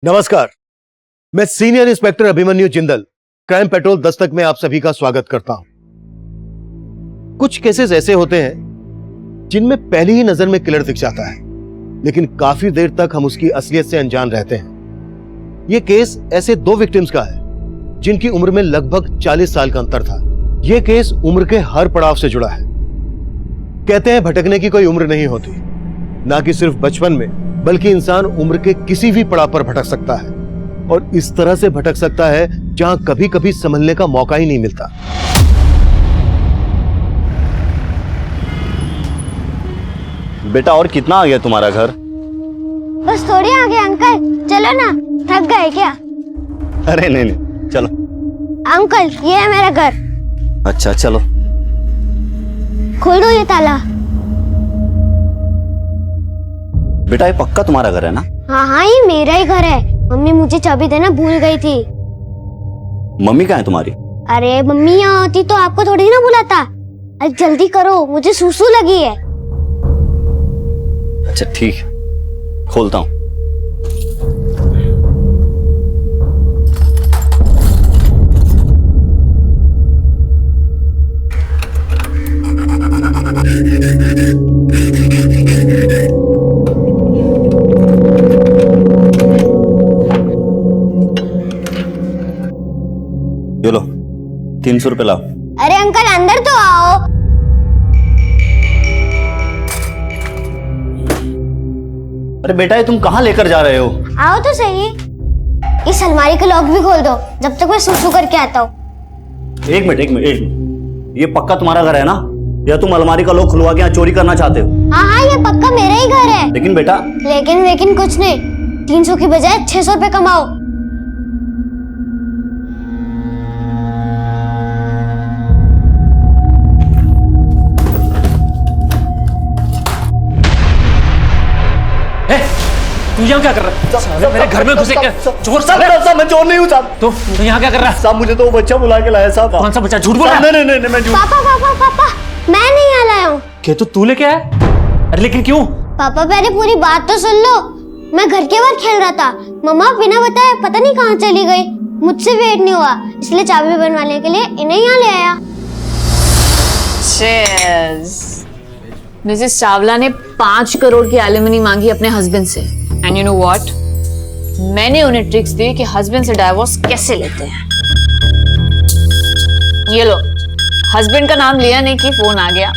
नमस्कार, मैं senior inspector Abhimanyu Jindal crime petrol Dastak में आप सभी का स्वागत करता हूं। कुछ केसेस ऐसे होते हैं जिनमें पहली ही नजर में किलर दिख जाता है, लेकिन काफी देर तक हम उसकी असलियत से अनजान रहते हैं। यह केस ऐसे दो विक्टिम्स का है जिनकी उम्र में लगभग 40 साल का अंतर था। यह केस उम्र के हर पड़ाव से जुड़ा है। कहते हैं भटकने की कोई उम्र नहीं होती, ना कि सिर्फ बचपन में, बल्कि इंसान उम्र के किसी भी पड़ाव पर भटक सकता है, और इस तरह से भटक सकता है जहां कभी कभी संभलने का मौका ही नहीं मिलता। बेटा, और कितना आ गया तुम्हारा घर? बस थोड़ी आगे अंकल, चलो ना, थक गए क्या? अरे नहीं, चलो। अंकल, ये है मेरा घर। अच्छा, चलो। खोल दो ये ताला। बेटा, ये पक्का तुम्हारा घर है ना? हाँ, ये मेरा ही घर है। मम्मी मुझे चाबी देना भूल गई थी। मम्मी कहाँ है तुम्हारी? अरे मम्मी यहाँ होती तो आपको थोड़ी ना बुलाता। अरे जल्दी करो, मुझे सुसु लगी है। अच्छा ठीक है, खोलता हूँ। ये लो, 300 रुपए लाओ। अरे अंकल, अंदर तो आओ। अरे बेटा, ये तुम कहाँ लेकर जा रहे हो? आओ तो सही। इस अलमारी का लॉक भी खोल दो, जब तक मैं सुसु करके आता हूँ। एक मिनट। ये पक्का तुम्हारा घर है ना, या तुम अलमारी का लॉक खुलवा के यहाँ चोरी करना चाहते हो? हाँ, ये पक्का मेरा ही घर है। लेकिन बेटा। लेकिन कुछ नहीं। 300 की बजाय 600 रुपए कमाओ। तू यहाँ क्या कर रहा है? मेरे घर में घुसे क्या? चोर साहब, मैं चोर नहीं हूँ साहब। तो यहाँ क्या कर रहा है? साहब, मुझे तो वो बच्चा बुला के लाया साहब। कौन सा बच्चा? झूठ बोल रहा है? नहीं, मैं झूठ। पापा, मैं नहीं यहाँ लाया हूँ। क्या तो तू लेके आया? अरे लेकिन क्यों? पापा, पहले पूरी बात तो सुन लो। मैं घर के बाहर खेल रहा था, मम्मा बिना बताए पता नहीं कहाँ चली गई। मुझसे वेट नहीं हुआ, इसलिए चाबी बनवाने के लिए इन्हें यहाँ ले आया। मिसेस चावला ने 5 करोड़ की एलिमनी मांगी अपने हस्बैंड से, एंड यू नो व्हाट, मैंने उन्हें ट्रिक्स दी कि हस्बैंड से डाइवोर्स कैसे लेते हैं। ये लो, हस्बैंड का नाम लिया नहीं कि फोन आ गया।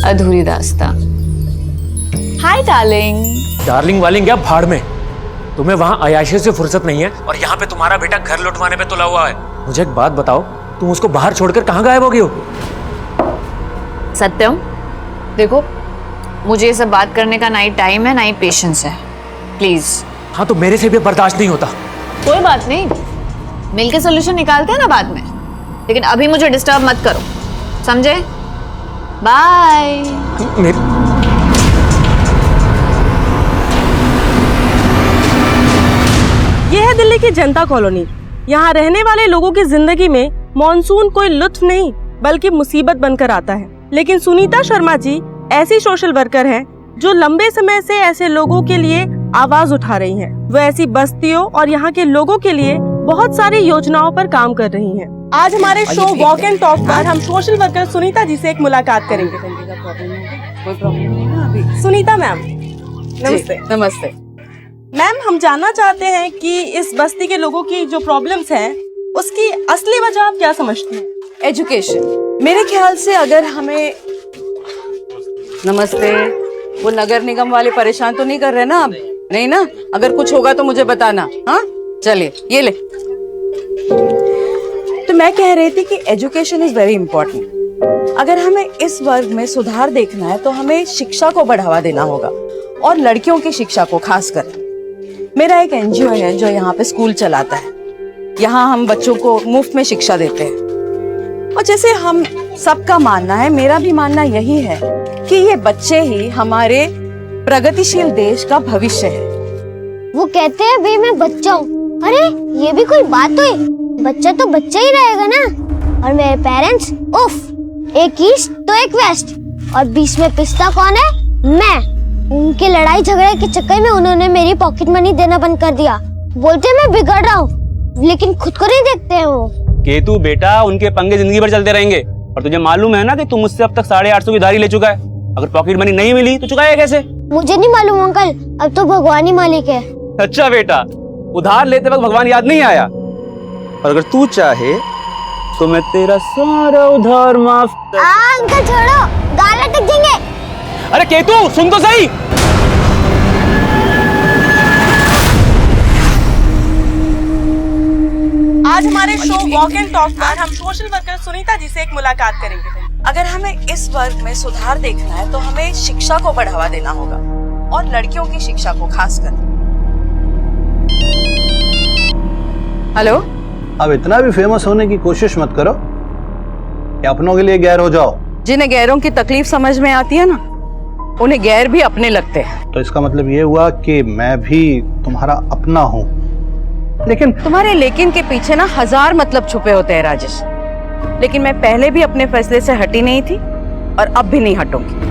अधूरी दास्तां। Hi darling. डार्लिंग वालिंग क्या भाड़ में? तुम्हें वहां अयाशी से फुर्सत नहीं है, और यहाँ पे तुम्हारा बेटा घर लुटवाने पे तुला हुआ है। मुझे एक बात बताओ, तुम उसको बाहर छोड़कर कहाँ गायब हो गई हो? सत्यम, देखो, मुझे ये सब बात करने का ना ही टाइम है ना ही पेशेंस है, प्लीज। हाँ, तो मेरे से भी बर्दाश्त नहीं होता। कोई बात नहीं, मिलके सोल्यूशन निकालते हैं ना बाद में, लेकिन अभी मुझे डिस्टर्ब मत करो, समझे? बाय। यह है दिल्ली की जनता कॉलोनी। यहाँ रहने वाले लोगों की जिंदगी में मॉनसून कोई लुत्फ नहीं बल्कि मुसीबत बनकर आता है। लेकिन सुनीता शर्मा जी ऐसी सोशल वर्कर हैं जो लंबे समय से ऐसे लोगों के लिए आवाज उठा रही हैं। वो ऐसी बस्तियों और यहाँ के लोगों के लिए बहुत सारी योजनाओं पर काम कर रही हैं। आज हमारे शो वॉक एंड टॉक पर हम सोशल वर्कर सुनीता जी से एक मुलाकात करेंगे। कोई प्रॉब्लम नहीं ना अभी? सुनीता मैम, नमस्ते। नमस्ते मैम, हम जानना चाहते हैं कि इस बस्ती के लोगों की जो प्रॉब्लम्स हैं उसकी असली वजह आप क्या समझते हैं? एजुकेशन। मेरे ख्याल से अगर हमें नमस्ते, वो नगर निगम वाले परेशान तो नहीं कर रहे ना अब? नहीं ना? अगर कुछ होगा तो मुझे बताना। हाँ, चलिए, ये ले। तो मैं कह रही थी कि एजुकेशन इज वेरी इंपॉर्टेंट। अगर हमें इस वर्ग में सुधार देखना है तो हमें शिक्षा को बढ़ावा देना होगा, और लड़कियों की शिक्षा को खासकर। मेरा एक एनजीओ है जो यहाँ पे स्कूल चलाता है। यहाँ हम बच्चों को मुफ्त में शिक्षा देते हैं, और जैसे हम सबका मानना है, मेरा भी मानना यही है कि ये बच्चे ही हमारे प्रगतिशील देश का भविष्य है। वो कहते हैं भाई मैं बच्चा हूँ। अरे ये भी कोई बात हुई? बच्चा तो बच्चा ही रहेगा ना। और मेरे पेरेंट्स, उफ, एक ईस्ट तो एक वेस्ट, और बीच में पिस्ता कौन है? मैं। उनके लड़ाई झगड़े के चक्कर में उन्होंने मेरी पॉकेट मनी देना बंद कर दिया। बोलते मैं बिगड़ रहा हूँ, लेकिन खुद को नहीं देखते हैं वो। केतु बेटा, उनके पंगे जिंदगी भर चलते रहेंगे। और तुझे मालूम है ना कि तू मुझसे अब तक 850 की उधारी ले चुका है। अगर पॉकेट मनी नहीं मिली तो चुकाएगा कैसे? मुझे नहीं मालूम अंकल, अब तो भगवान ही मालिक है। अच्छा बेटा, उधार लेते वक्त भगवान याद नहीं आया? और अगर तू चाहे तो मैं तेरा सारा उधार माफ कर। अंकल छोड़ो, गाल अटक जाएंगे। अरे केतु सुन तो सही। आज हमारे शो वॉक एंड टॉक पर हम सोशल वर्कर सुनीता जी से एक मुलाकात करेंगे। अगर हमें इस वर्ग में सुधार देखना है तो हमें शिक्षा को बढ़ावा देना होगा और लड़कियों की शिक्षा को खासकर। हेलो, अब इतना भी फेमस होने की कोशिश मत करो कि अपनों के लिए गैर हो जाओ। जिन्हें गैरों की तकलीफ समझ में आती है ना, उन्हें गैर भी अपने लगते हैं। तो इसका मतलब ये हुआ कि मैं भी तुम्हारा अपना हूँ। लेकिन तुम्हारे लेकिन के पीछे ना 1000 मतलब छुपे होते हैं राजेश। लेकिन मैं पहले भी अपने फैसले से हटी नहीं थी और अब भी नहीं हटूंगी।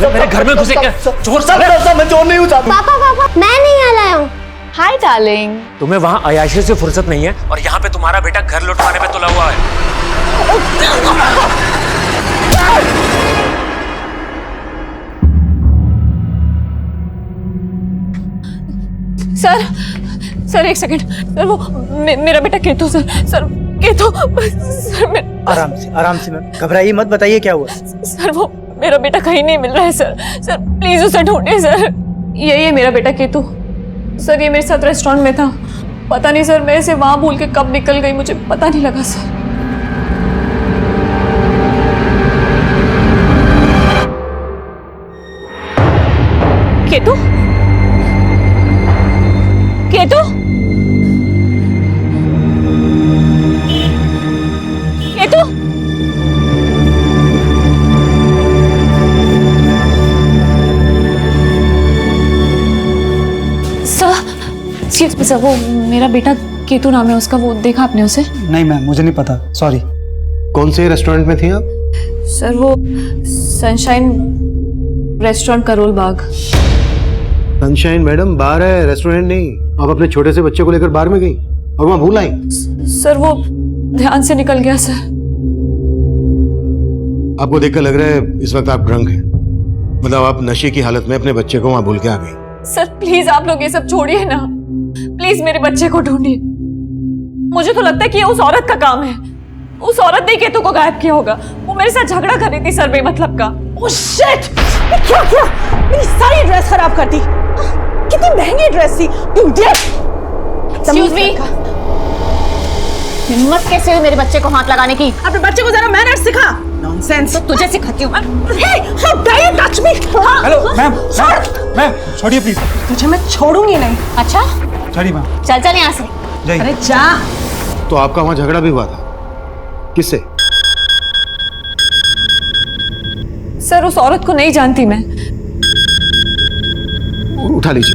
मेरे घर में घुसे क्या? चोर साले! मैं चोर नहीं हूँ। पापा पापा, मैं नहीं लाया हूँ। Hi darling. तुम्हें वहाँ अयाशी से फुर्सत नहीं है और यहाँ पे तुम्हारा बेटा घर लौटवाने पे तुला हुआ है। सर एक सेकंड। सर वो मेरा बेटा केतु। सर केतु। सर आराम से मैम, घबराइए मत, बताइए क्या हुआ। सर वो मेरा बेटा कहीं नहीं मिल रहा है सर प्लीज उसे ढूंढिए सर। यही है मेरा बेटा केतु। सर ये मेरे साथ रेस्टोरेंट में था, पता नहीं सर मेरे से वहां भूल के कब निकल गई, मुझे पता नहीं लगा सर। केतु केतु केतु सर वो मेरा बेटा केतु नाम है उसका, वो देखा आपने उसे? नहीं मैम, मुझे नहीं पता, सॉरी। कौन से रेस्टोरेंट में थी आप? सर वो sunshine restaurant Karol Bagh. Sunshine madam बार है, रेस्टोरेंट नहीं। आप अपने छोटे से बच्चे को लेकर बाहर में गई और वहां भूल आई? सर वो ध्यान से निकल गया सर। आपको देखकर लग रहा है इस वक्त आप ड्रंक हैं, मतलब आप नशे की हालत में अपने बच्चे को वहां भूल के आ गई। सर प्लीज आप लोग ये सब छोड़िए ना, प्लीज मेरे बच्चे को ढूंढिए। मुझे तो लगता है कि ये उस औरत का काम है। उस औरत ने केतु को गायब किया होगा। वो मेरे साथ झगड़ा कर रही थी सर बेमतलब का। Oh shit! क्या किया? मेरी सारी ड्रेस खराब कर दी। कितनी महंगी ड्रेस थी। You idiot! Excuse me? हिम्मत कैसे हुई मेरे बच्चे को हाथ लगाने की? अपने बच्चे को जरा मैनर्स सिखा। नॉनसेंस। तो तुझे सिखाती हूँ मैं। Hey, how dare you touch me? Hello ma'am, ma'am छोड़िए प्लीज। तुझे मैं छोड़ूंगी नहीं। अच्छा छोड़िए मैम। चल यहाँ से। अरे जा। तो आपका वहां झगड़ा भी हुआ था? किससे? सर उस औरत को नहीं जानती मैं। उठा लीजिए।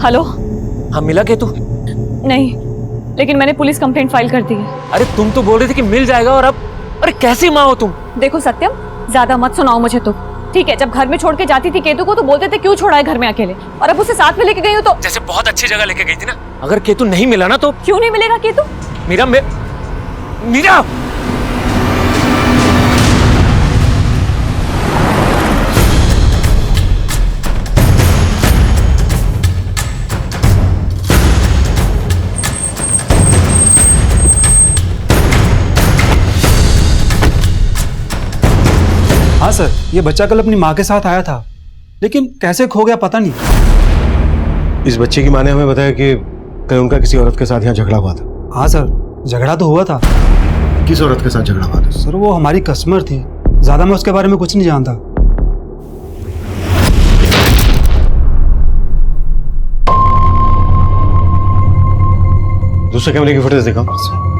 हेलो। हाँ मिला केतु? नहीं लेकिन मैंने पुलिस कंप्लेंट फाइल कर दी है। अरे तुम तो बोल रही थी कि मिल जाएगा, और अब अरे कैसी माँ हो तुम? देखो सत्यम, ज्यादा मत सुनाओ मुझे तो, ठीक है? जब घर में छोड़ के जाती थी केतु को तो बोलते थे क्यों छोड़ा है घर में अकेले, और अब उसे साथ में लेके गई हो तो जैसे बहुत अच्छी जगह लेके गई थी ना। अगर केतु नहीं मिला ना तो क्यों नहीं मिलेगा केतु? मीरा मीरा हाँ सर, ये बच्चा कल अपनी माँ के साथ आया था, लेकिन कैसे खो गया पता नहीं। इस बच्चे की माँ ने हमें बताया कि कल उनका किसी औरत के साथ यहाँ झगड़ा हुआ था। हाँ सर, झगड़ा तो हुआ था। किस औरत के साथ झगड़ा हुआ था? सर वो हमारी कस्टमर थी, ज्यादा मैं उसके बारे में कुछ नहीं जानता। दूसरे कैमरे की फुटेज दिखाओ।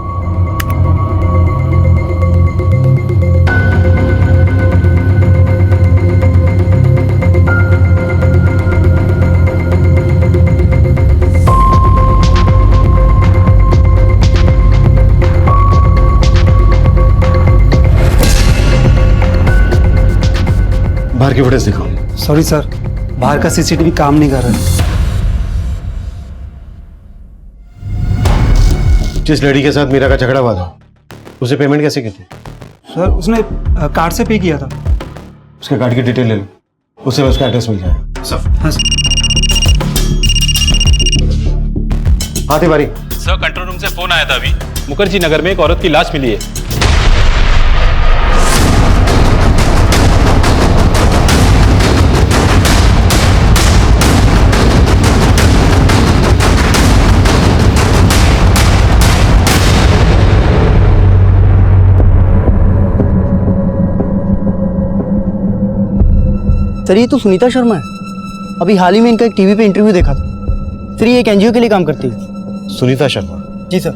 बाहर की फुटेज दिखाओ। सॉरी सर, बाहर का सीसीटीवी काम नहीं कर रहा है। जिस लेडी के साथ मीरा का झगड़ा हुआ था, उसे पेमेंट कैसे की थी? सर उसने कार्ड से पे किया था। उसके कार्ड की डिटेल ले लो, उससे उसका एड्रेस मिल जाएगा। सब हाँ सर। हाँ तिवारी। सर कंट्रोल रूम से फोन आया था अभी, मुखर्जी नगर में एक औरत की लाश मिली है। सर ये तो सुनीता शर्मा है। अभी हाल ही में इनका एक टीवी पे इंटरव्यू देखा था। सर ये एक एनजीओ के लिए काम करती है। सुनीता शर्मा? जी सर।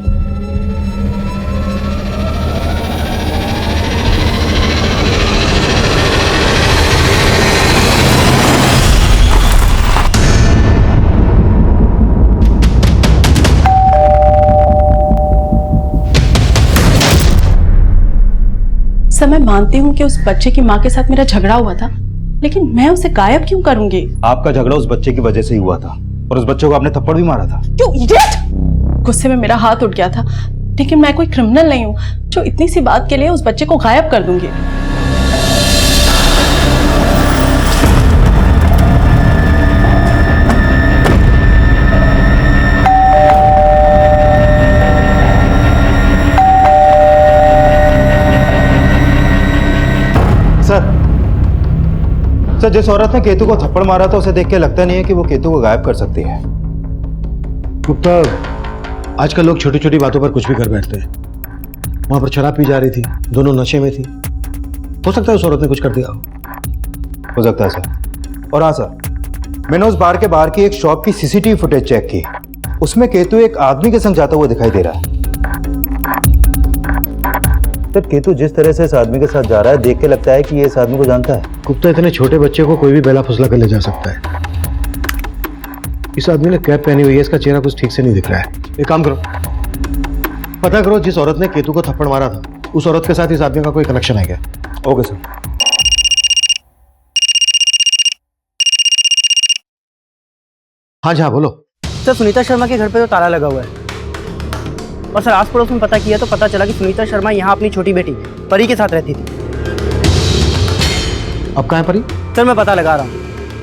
सर मैं मानती हूँ कि उस बच्चे की माँ के साथ मेरा झगड़ा हुआ था, लेकिन मैं उसे गायब क्यों करूंगी? आपका झगड़ा उस बच्चे की वजह से ही हुआ था, और उस बच्चे को आपने थप्पड़ भी मारा था। क्यों इडियट! गुस्से में मेरा हाथ उठ गया था, लेकिन मैं कोई क्रिमिनल नहीं हूँ जो इतनी सी बात के लिए उस बच्चे को गायब कर दूंगी। सर जिस औरत ने केतु को थप्पड़ मारा था उसे देख के लगता नहीं है कि वो केतु को गायब कर सकती है। गुप्ता, आजकल लोग छोटी छोटी बातों पर कुछ भी कर बैठते हैं। वहां पर शराब पी जा रही थी, दोनों नशे में थी। हो सकता है उस औरत ने कुछ कर दिया हो सकता है सर। और हाँ सर, मैंने उस बार के बाहर की एक शॉप की सीसीटीवी फुटेज चेक की, उसमें केतु एक आदमी के संग जाता हुआ दिखाई दे रहा है। सर केतु जिस तरह से इस आदमी के साथ जा रहा है देख के लगता है कि ये इस आदमी को जानता है। गुप्ता, इतने छोटे बच्चे को कोई भी बेला फुसला कर ले जा सकता है। इस आदमी ने कैप पहनी हुई है, इसका चेहरा कुछ ठीक से नहीं दिख रहा है। एक काम करो, पता करो जिस औरत ने केतु को थप्पड़ मारा था, उस औरत के साथ इस आदमी का कोई कनेक्शन है क्या? Okay sir. हाँ जी हाँ बोलो। सर सुनीता शर्मा के घर पे तो ताला लगा हुआ है, और सर आस पड़ोस में पता किया तो पता चला कि सुनीता शर्मा यहाँ अपनी छोटी बेटी परी के साथ रहती थी। अब कहाँ है परी? सर मैं पता लगा रहा हूँ,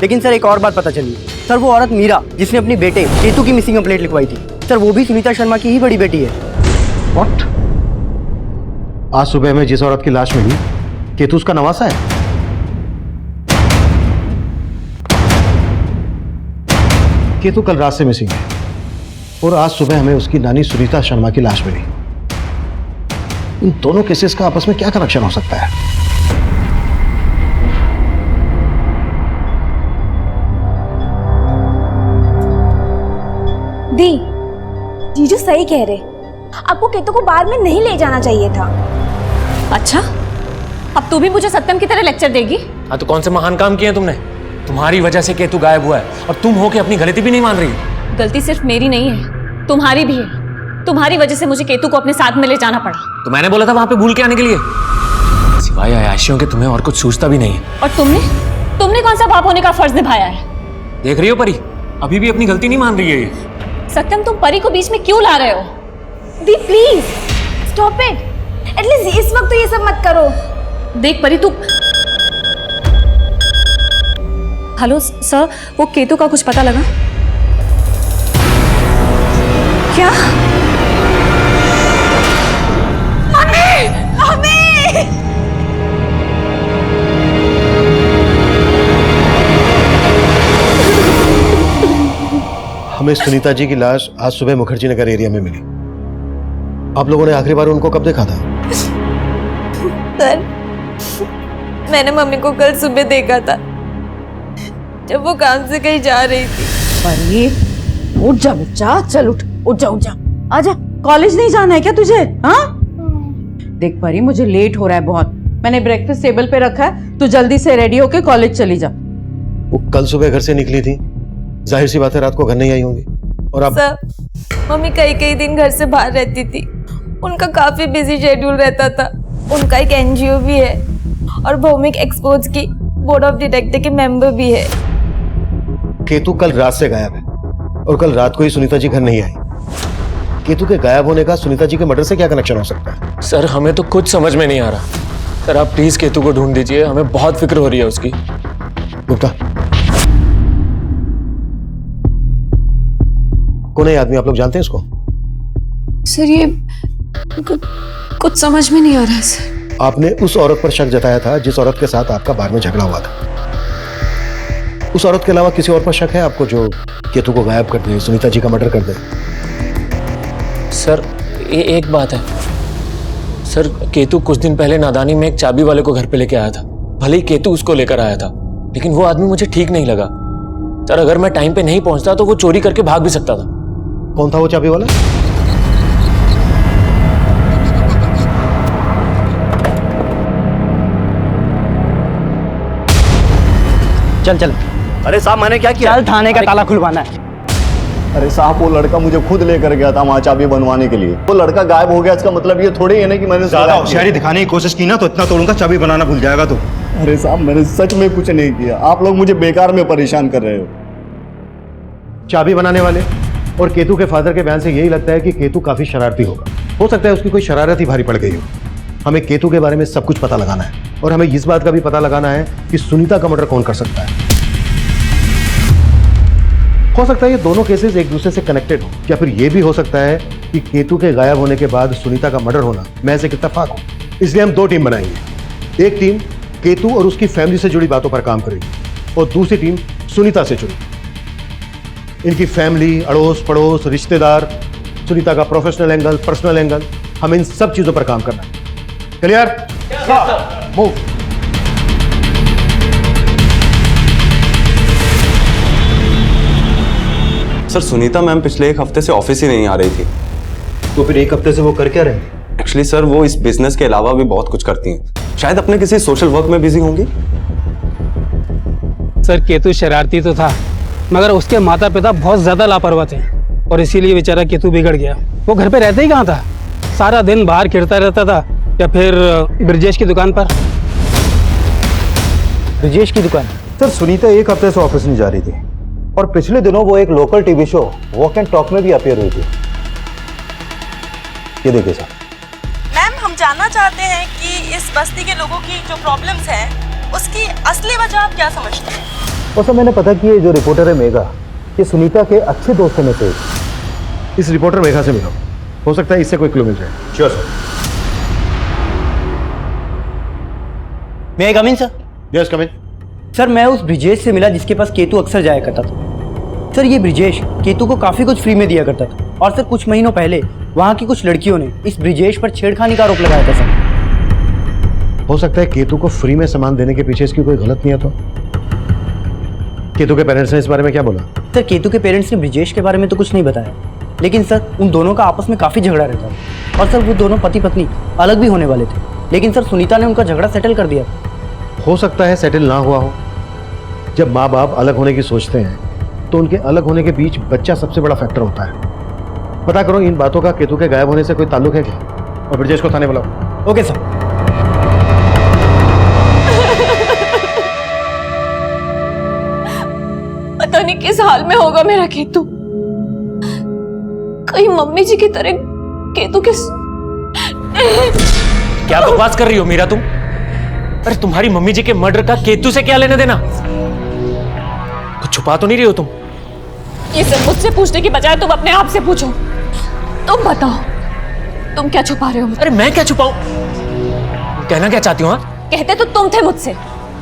लेकिन सर एक और बात पता चली। सर वो औरत मीरा जिसने अपने बेटे केतु की मिसिंग कंप्लेंट लिखवाई थी, सर वो भी सुनीता शर्मा की ही बड़ी बेटी है। व्हाट? आज सुबह में जिस औरत की लाश मिली, केतु उसका नवासा है? केतु कल रात से मिसिंग है, और आज सुबह हमें उसकी नानी सुनीता शर्मा की लाश मिली। इन दोनों केसेस का आपस में क्या कनेक्शन हो सकता है? दी, जीजू सही कह रहे, आपको केतु को बार में नहीं ले जाना चाहिए था। अच्छा, अब तू भी मुझे सत्यम की तरह लेक्चर देगी? हाँ तो कौन से महान काम किए तुमने? तुम्हारी वजह से केतु गायब हुआ है, और तुम हो के अपनी गलती भी नहीं मान रही। गलती सिर्फ मेरी नहीं है, तुम्हारी भी है। तुम्हारी वजह से मुझे केतु को अपने साथ में ले जाना पड़ा। तो मैंने बोला था वहां पे भूल के आने के लिए। सिवाय अयाशियों के तुम्हें और कुछ सूझता भी नहीं है। और तुमने कौन सा बाप होने का फर्ज निभाया है? देख रही हो परी, अभी भी अपनी गलती नहीं मान रही है ये। सत्यम, तुम परी को बीच में क्यों ला रहे हो? दी प्लीज स्टॉप इट, एटलीस्ट इस वक्त तो ये सब मत करो। देख परी, तू हेलो सर, वो केतु का कुछ पता लगा क्या? Mummy, mummy! हमें सुनीता जी की लाश आज सुबह मुखर्जी नगर एरिया में मिली। आप लोगों ने आखिरी बार उनको कब देखा था? सर, मैंने मम्मी को कल सुबह देखा था जब वो काम से कहीं जा रही थी। परी, उठ जा बच्चा, चल उठ जा आजा। कॉलेज नहीं जाना है क्या तुझे? हाँ देख परी, मुझे लेट हो रहा है बहुत। मैंने ब्रेकफास्ट टेबल पे रखा है, तू जल्दी से रेडी होके कॉलेज चली जा। वो कल सुबह घर से निकली थी, जाहिर सी बात है रात को घर नहीं आई होंगी। और अब सर, मम्मी कई दिन घर से बाहर रहती थी, उनका काफी बिजी शेड्यूल रहता था। उनका एक एनजीओ भी है और भौमिक एक्सपोर्ट्स की बोर्ड ऑफ डायरेक्टर के मेंबर भी है। केतु कल रात से गायब है और कल रात को ही सुनीता जी घर नहीं आई। केतु के गायब होने का सुनीता जी के मर्डर से क्या कनेक्शन हो सकता है? सर, हमें तो कुछ समझ में नहीं आ रहा। सर, आप प्लीज केतु को ढूंढ दीजिए, हमें बहुत फिक्र हो रही है उसकी। गुप्ता, कौन है आदमी? आप लोग जानते हैं इसको? सर, ये कुछ समझ में नहीं आ रहा है सर। आपने उस औरत पर शक जताया था जिस औरत के साथ आपका बार में झगड़ा हुआ था। उस औरत के अलावा किसी और पर शक है आपको जो केतु को गायब कर दे, सुनीता जी का मर्डर कर दे? सर, ये एक बात है सर, केतु कुछ दिन पहले नादानी में एक चाबी वाले को घर पे लेके आया था। भले ही केतु उसको लेकर आया था, लेकिन वो आदमी मुझे ठीक नहीं लगा। सर, अगर मैं टाइम पे नहीं पहुंचता तो वो चोरी करके भाग भी सकता था। कौन था वो चाबी वाला? चल। अरे साहब, मैंने क्या किया? चल, थाने का ताला खुलवाना है। अरे साहब, वो लड़का मुझे खुद लेकर गया था वहाँ चाबी बनवाने के लिए। वो लड़का गायब हो गया, इसका मतलब ये थोड़ी है ना कि मैंने ज्यादा होशियारी दिखाने की कोशिश की ना तो इतना तोड़ूंगा चाबी बनाना भूल जाएगा तू। अरे साहब, मैंने सच में कुछ नहीं किया। आप लोग मुझे बेकार में परेशान कर रहे हो। चाबी बनाने वाले और केतु के फादर के बयान से यही लगता है कि केतु काफी शरारती होगा। हो सकता है उसकी कोई शरारत ही भारी पड़ गई हो। हमें केतु के बारे में सब कुछ पता लगाना है और हमें इस बात का भी पता लगाना है कि सुनीता का मर्डर कौन कर सकता है। हो सकता है ये दोनों केसेस एक दूसरे से कनेक्टेड हो, या फिर ये भी हो सकता है कि केतु के गायब होने के बाद सुनीता का मर्डर होना महज एक इत्तेफाक हो। इसलिए हम दो टीम बनाएंगे। एक टीम केतु और उसकी फैमिली से जुड़ी बातों पर काम करेगी और दूसरी टीम सुनीता से जुड़ी। इनकी फैमिली, अड़ोस पड़ोस, रिश्तेदार, सुनीता का प्रोफेशनल एंगल, पर्सनल एंगल, हमें इन सब चीजों पर काम करना है। Clear? Move. Sir, Sunita ma'am पिछले एक हफ्ते से ऑफिस ही नहीं आ रही थी। तो फिर एक हफ्ते से वो कर क्या रहे हैं? एक्चुअली सर, वो इस बिजनेस के अलावा भी बहुत कुछ करती हैं। शायद अपने किसी सोशल वर्क में बिजी होंगी। सर, केतु शरारती तो था, मगर उसके माता पिता बहुत ज्यादा लापरवाह थे और इसीलिए बेचारा केतु बिगड़ गया। वो घर पे रहता ही कहाँ था, सारा दिन बाहर खेलता रहता था या फिर ब्रजेश की दुकान पर। ब्रजेश की दुकान? सर, सुनीता एक हफ्ते से ऑफिस नहीं जा रही थी और पिछले दिनों वो एक local TV show walk and talk में भी अपीयर हुई थी। ये देखिए सर। मैम, हम जानना चाहते हैं कि इस बस्ती के लोगों की जो प्रॉब्लम्स हैं उसकी असली वजह आप क्या समझते हैं? और सर, मैंने पता कि ये जो रिपोर्टर है मेघा, ये सुनीता के अच्छे दोस्तों में से। इस रिपोर्टर मेघा से मिलो, हो सकता है इससे कोई क्लू मिल जाए। Sure sir. मैं कम in sir? Yes, come in. Sir, मैं उस ब्रिजेश से मिला जिसके पास केतु अक्सर जाया करता था। सर, ये ब्रिजेश केतु को काफी कुछ फ्री में दिया करता था और सर कुछ महीनों पहले वहाँ की कुछ लड़कियों ने इस ब्रिजेश पर छेड़खानी का आरोप लगाया था। सर, हो सकता है केतु को फ्री में सामान देने के पीछे इसकी कोई गलत नियत हो। केतु के पेरेंट्स ने इस बारे में क्या बोला? सर, केतु के पेरेंट्स ने ब्रिजेश के बारे में तो कुछ नहीं बताया, लेकिन सर उन दोनों का आपस में काफी झगड़ा रहता था और सर वो दोनों पति पत्नी अलग भी होने वाले थे, लेकिन सर सुनीता ने उनका झगड़ा सेटल कर दिया। हो सकता है सेटल ना हुआ हो। जब माँ बाप अलग होने की सोचते हैं तो उनके अलग होने के बीच बच्चा सबसे बड़ा फैक्टर होता है। पता करो इन बातों का केतु के गायब होने से कोई ताल्लुक है क्या, और ब्रजेश को थाने बुलाओ। Okay sir. पता नहीं किस हाल में होगा मेरा केतु, कहीं मम्मी जी की तरह केतु किस। क्या बकवास कर रही हो मीरा तुम? अरे तुम्हारी मम्मी जी के मर्डर का केतु से क्या लेने देना? कुछ छुपा तो नहीं रही हो तुम? ये सब मुझसे पूछने की बजाय तुम अपने आप से पूछो। तुम बताओ, तुम क्या छुपा रहे हो? अरे मैं क्या छुपाऊं? कहना क्या चाहती हो? हाँ, कहते तो तुम थे मुझसे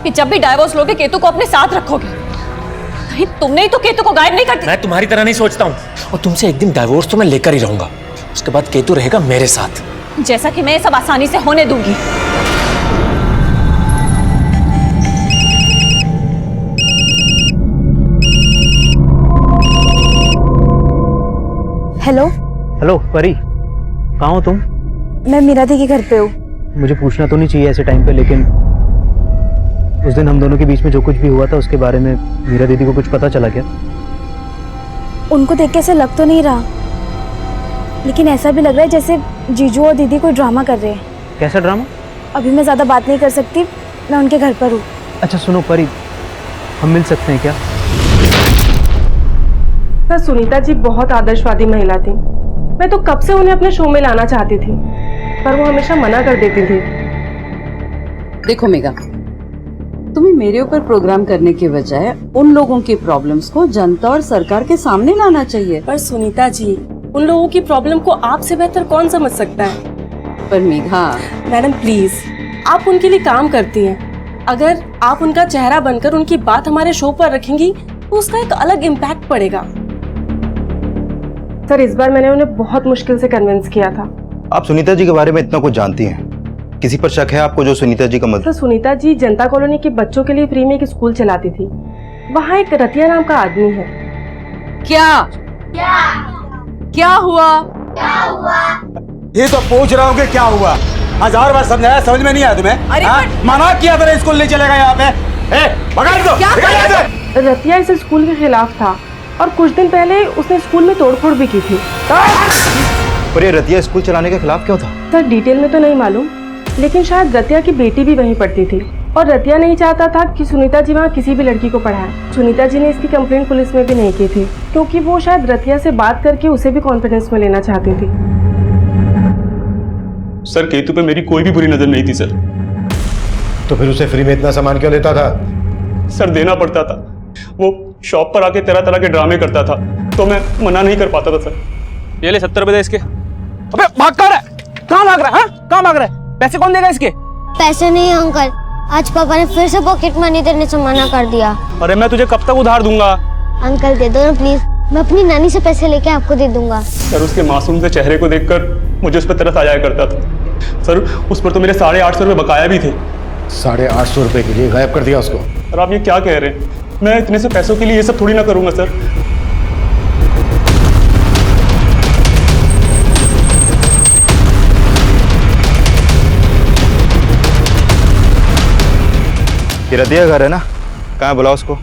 कि जब भी डाइवोर्स लोगे केतु को अपने साथ रखोगे। कहीं तुमने ही तो केतु को गायब नहीं कर दिया? मैं तुम्हारी तरह नहीं सोचता हूँ, और तुमसे एक दिन डाइवोर्स तो मैं लेकर ही रहूंगा। उसके बाद केतु रहेगा मेरे साथ, जैसा कि मैं ये सब आसानी से होने दूंगी। हेलो हेलो परी, कहाँ हो तुम? मैं मीरा दी के घर पे हूँ। मुझे पूछना तो नहीं चाहिए ऐसे टाइम पे, लेकिन उस दिन हम दोनों के बीच में जो कुछ भी हुआ था उसके बारे में मीरा दीदी को कुछ पता चला क्या? उनको देख के ऐसा लग तो नहीं रहा, लेकिन ऐसा भी लग रहा है जैसे जीजू और दीदी कोई ड्रामा कर रहे हैं। कैसा ड्रामा? अभी मैं ज़्यादा बात नहीं कर सकती, मैं उनके घर पर हूँ। अच्छा सुनो परी, हम मिल सकते हैं क्या? सर सुनीता जी बहुत आदर्शवादी महिला थी। मैं तो कब से उन्हें अपने शो में लाना चाहती थी, पर वो हमेशा मना कर देती थी। देखो मेगा, तुम्हें मेरे ऊपर प्रोग्राम करने के बजाय उन लोगों की प्रॉब्लम्स को जनता और सरकार के सामने लाना चाहिए। पर सुनीता जी, उन लोगों की प्रॉब्लम को आपसे बेहतर कौन समझ सकता है? पर मेघा मैडम प्लीज, आप उनके लिए काम करती हैं। अगर आप उनका चेहरा बनकर उनकी बात हमारे शो पर रखेंगी तो उसका एक अलग इम्पैक्ट पड़ेगा। सर इस बार मैंने उन्हें बहुत मुश्किल से कन्विंस किया था। आप सुनीता जी के बारे में इतना कुछ जानती हैं, किसी पर शक है आपको जो सुनीता जी का मत? सर सुनीता जी जनता कॉलोनी के बच्चों के लिए फ्री में एक स्कूल चलाती थी। वहाँ एक रतिया नाम का आदमी है। क्या हुआ? ये तो पूछ रहा हूँ कि क्या हुआ। 1000 बार समझाया, समझ में नहीं आया तुम्हें? अरे मना किया था स्कूल नहीं चलेगा यहाँ पे। भगा दो। रतिया इस स्कूल के खिलाफ था और कुछ दिन पहले उसने स्कूल में तोड़फोड़ भी की थी। पर ये रतिया स्कूल चलाने के खिलाफ क्यों था? सर डिटेल में तो नहीं मालूम, लेकिन शायद रतिया की बेटी भी वहीं पढ़ती थी और रतिया नहीं चाहता था कि सुनीता जी वहाँ किसी भी लड़की को पढ़ाए। सुनीता जी ने इसकी कंप्लेंट पुलिस में भी नहीं की थी, क्योंकि वो शायद रतिया से बात करके उसे भी कॉन्फिडेंस में लेना चाहती थी। सर केतु पे मेरी कोई भी बुरी नजर नहीं थी सर। तो फिर उसे फ्री में इतना सामान क्यों लेता था? सर देना पड़ता था, वो शॉप पर आके तरह तरह के ड्रामे करता था, तो मैं मना नहीं कर पाता था सर। ये ले 70 रुपए दे इसके। अबे भाग कर, कहाँ भाग रहा है? कहाँ भाग रहा है? पैसे कौन देगा इसके? पैसे नहीं अंकल, आज पापा ने फिर से पॉकेट मनी देने से मना कर दिया। अरे मैं तुझे कब तक उधार दूंगा? अंकल दे दो ना प्लीज, मैं अपनी नानी से पैसे लेके आपको दे दूंगा। सर उसके मासूम से चेहरे को देखकर मुझे उस पर तरस आ जाया करता था। सर उस पर तो मेरे 850 रुपये बकाया भी थे। 850 रुपए के लिए गायब कर दिया उसको? सर आप ये क्या कह रहे हैं? मैं इतने से पैसों के लिए ये सब थोड़ी ना करूंगा सर। ये रतिया घर है ना? कहाँ बुलाओ उसको।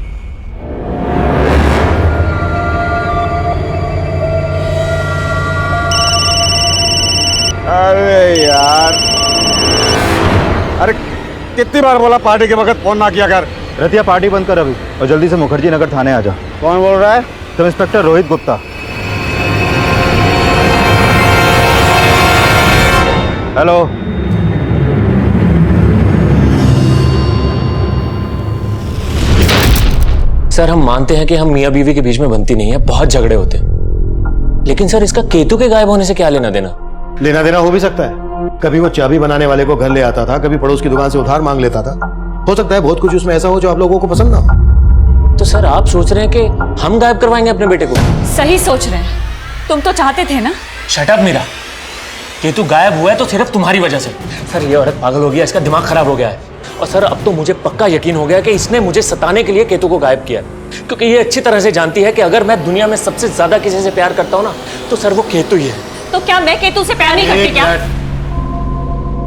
अरे यार, अरे कितनी बार बोला पार्टी के वक्त फोन ना किया कर। रतिया पार्टी बंद कर अभी और जल्दी से मुखर्जी नगर थाने आ जा। कौन बोल रहा है? Sub inspector Rohit Gupta. Hello. Sir हम मानते हैं कि हम मियाँ बीवी के बीच में बनती नहीं है, बहुत झगड़े होते हैं, लेकिन सर इसका केतु के गायब होने से क्या लेना देना? लेना देना हो भी सकता है। कभी वो चाबी बनाने वाले को घर ले आता था, कभी पड़ोस की दुकान से उधार मांग लेता था। हो सकता है बहुत कुछ उसमें ऐसा हो जो आप लोगों को पसंद ना हो। तो सर आप सोच रहे हैं कि हम गायब करवाएंगे अपने बेटे को? सही सोच रहे हैं, तुम तो चाहते थे ना। शट अप मीरा, केतु गायब हुआ है तो सिर्फ तुम्हारी वजह से। सर ये औरत पागल हो गया, इसका दिमाग खराब हो गया है। और सर अब तो मुझे पक्का यकीन हो गया कि इसने मुझे सताने के लिए केतु को गायब किया, क्योंकि ये अच्छी तरह से जानती है कि अगर मैं दुनिया में सबसे ज्यादा किसी से प्यार करता हूँ ना तो सर वो केतु ही है। तो क्या मैं केतु से प्यार नहीं करती क्या?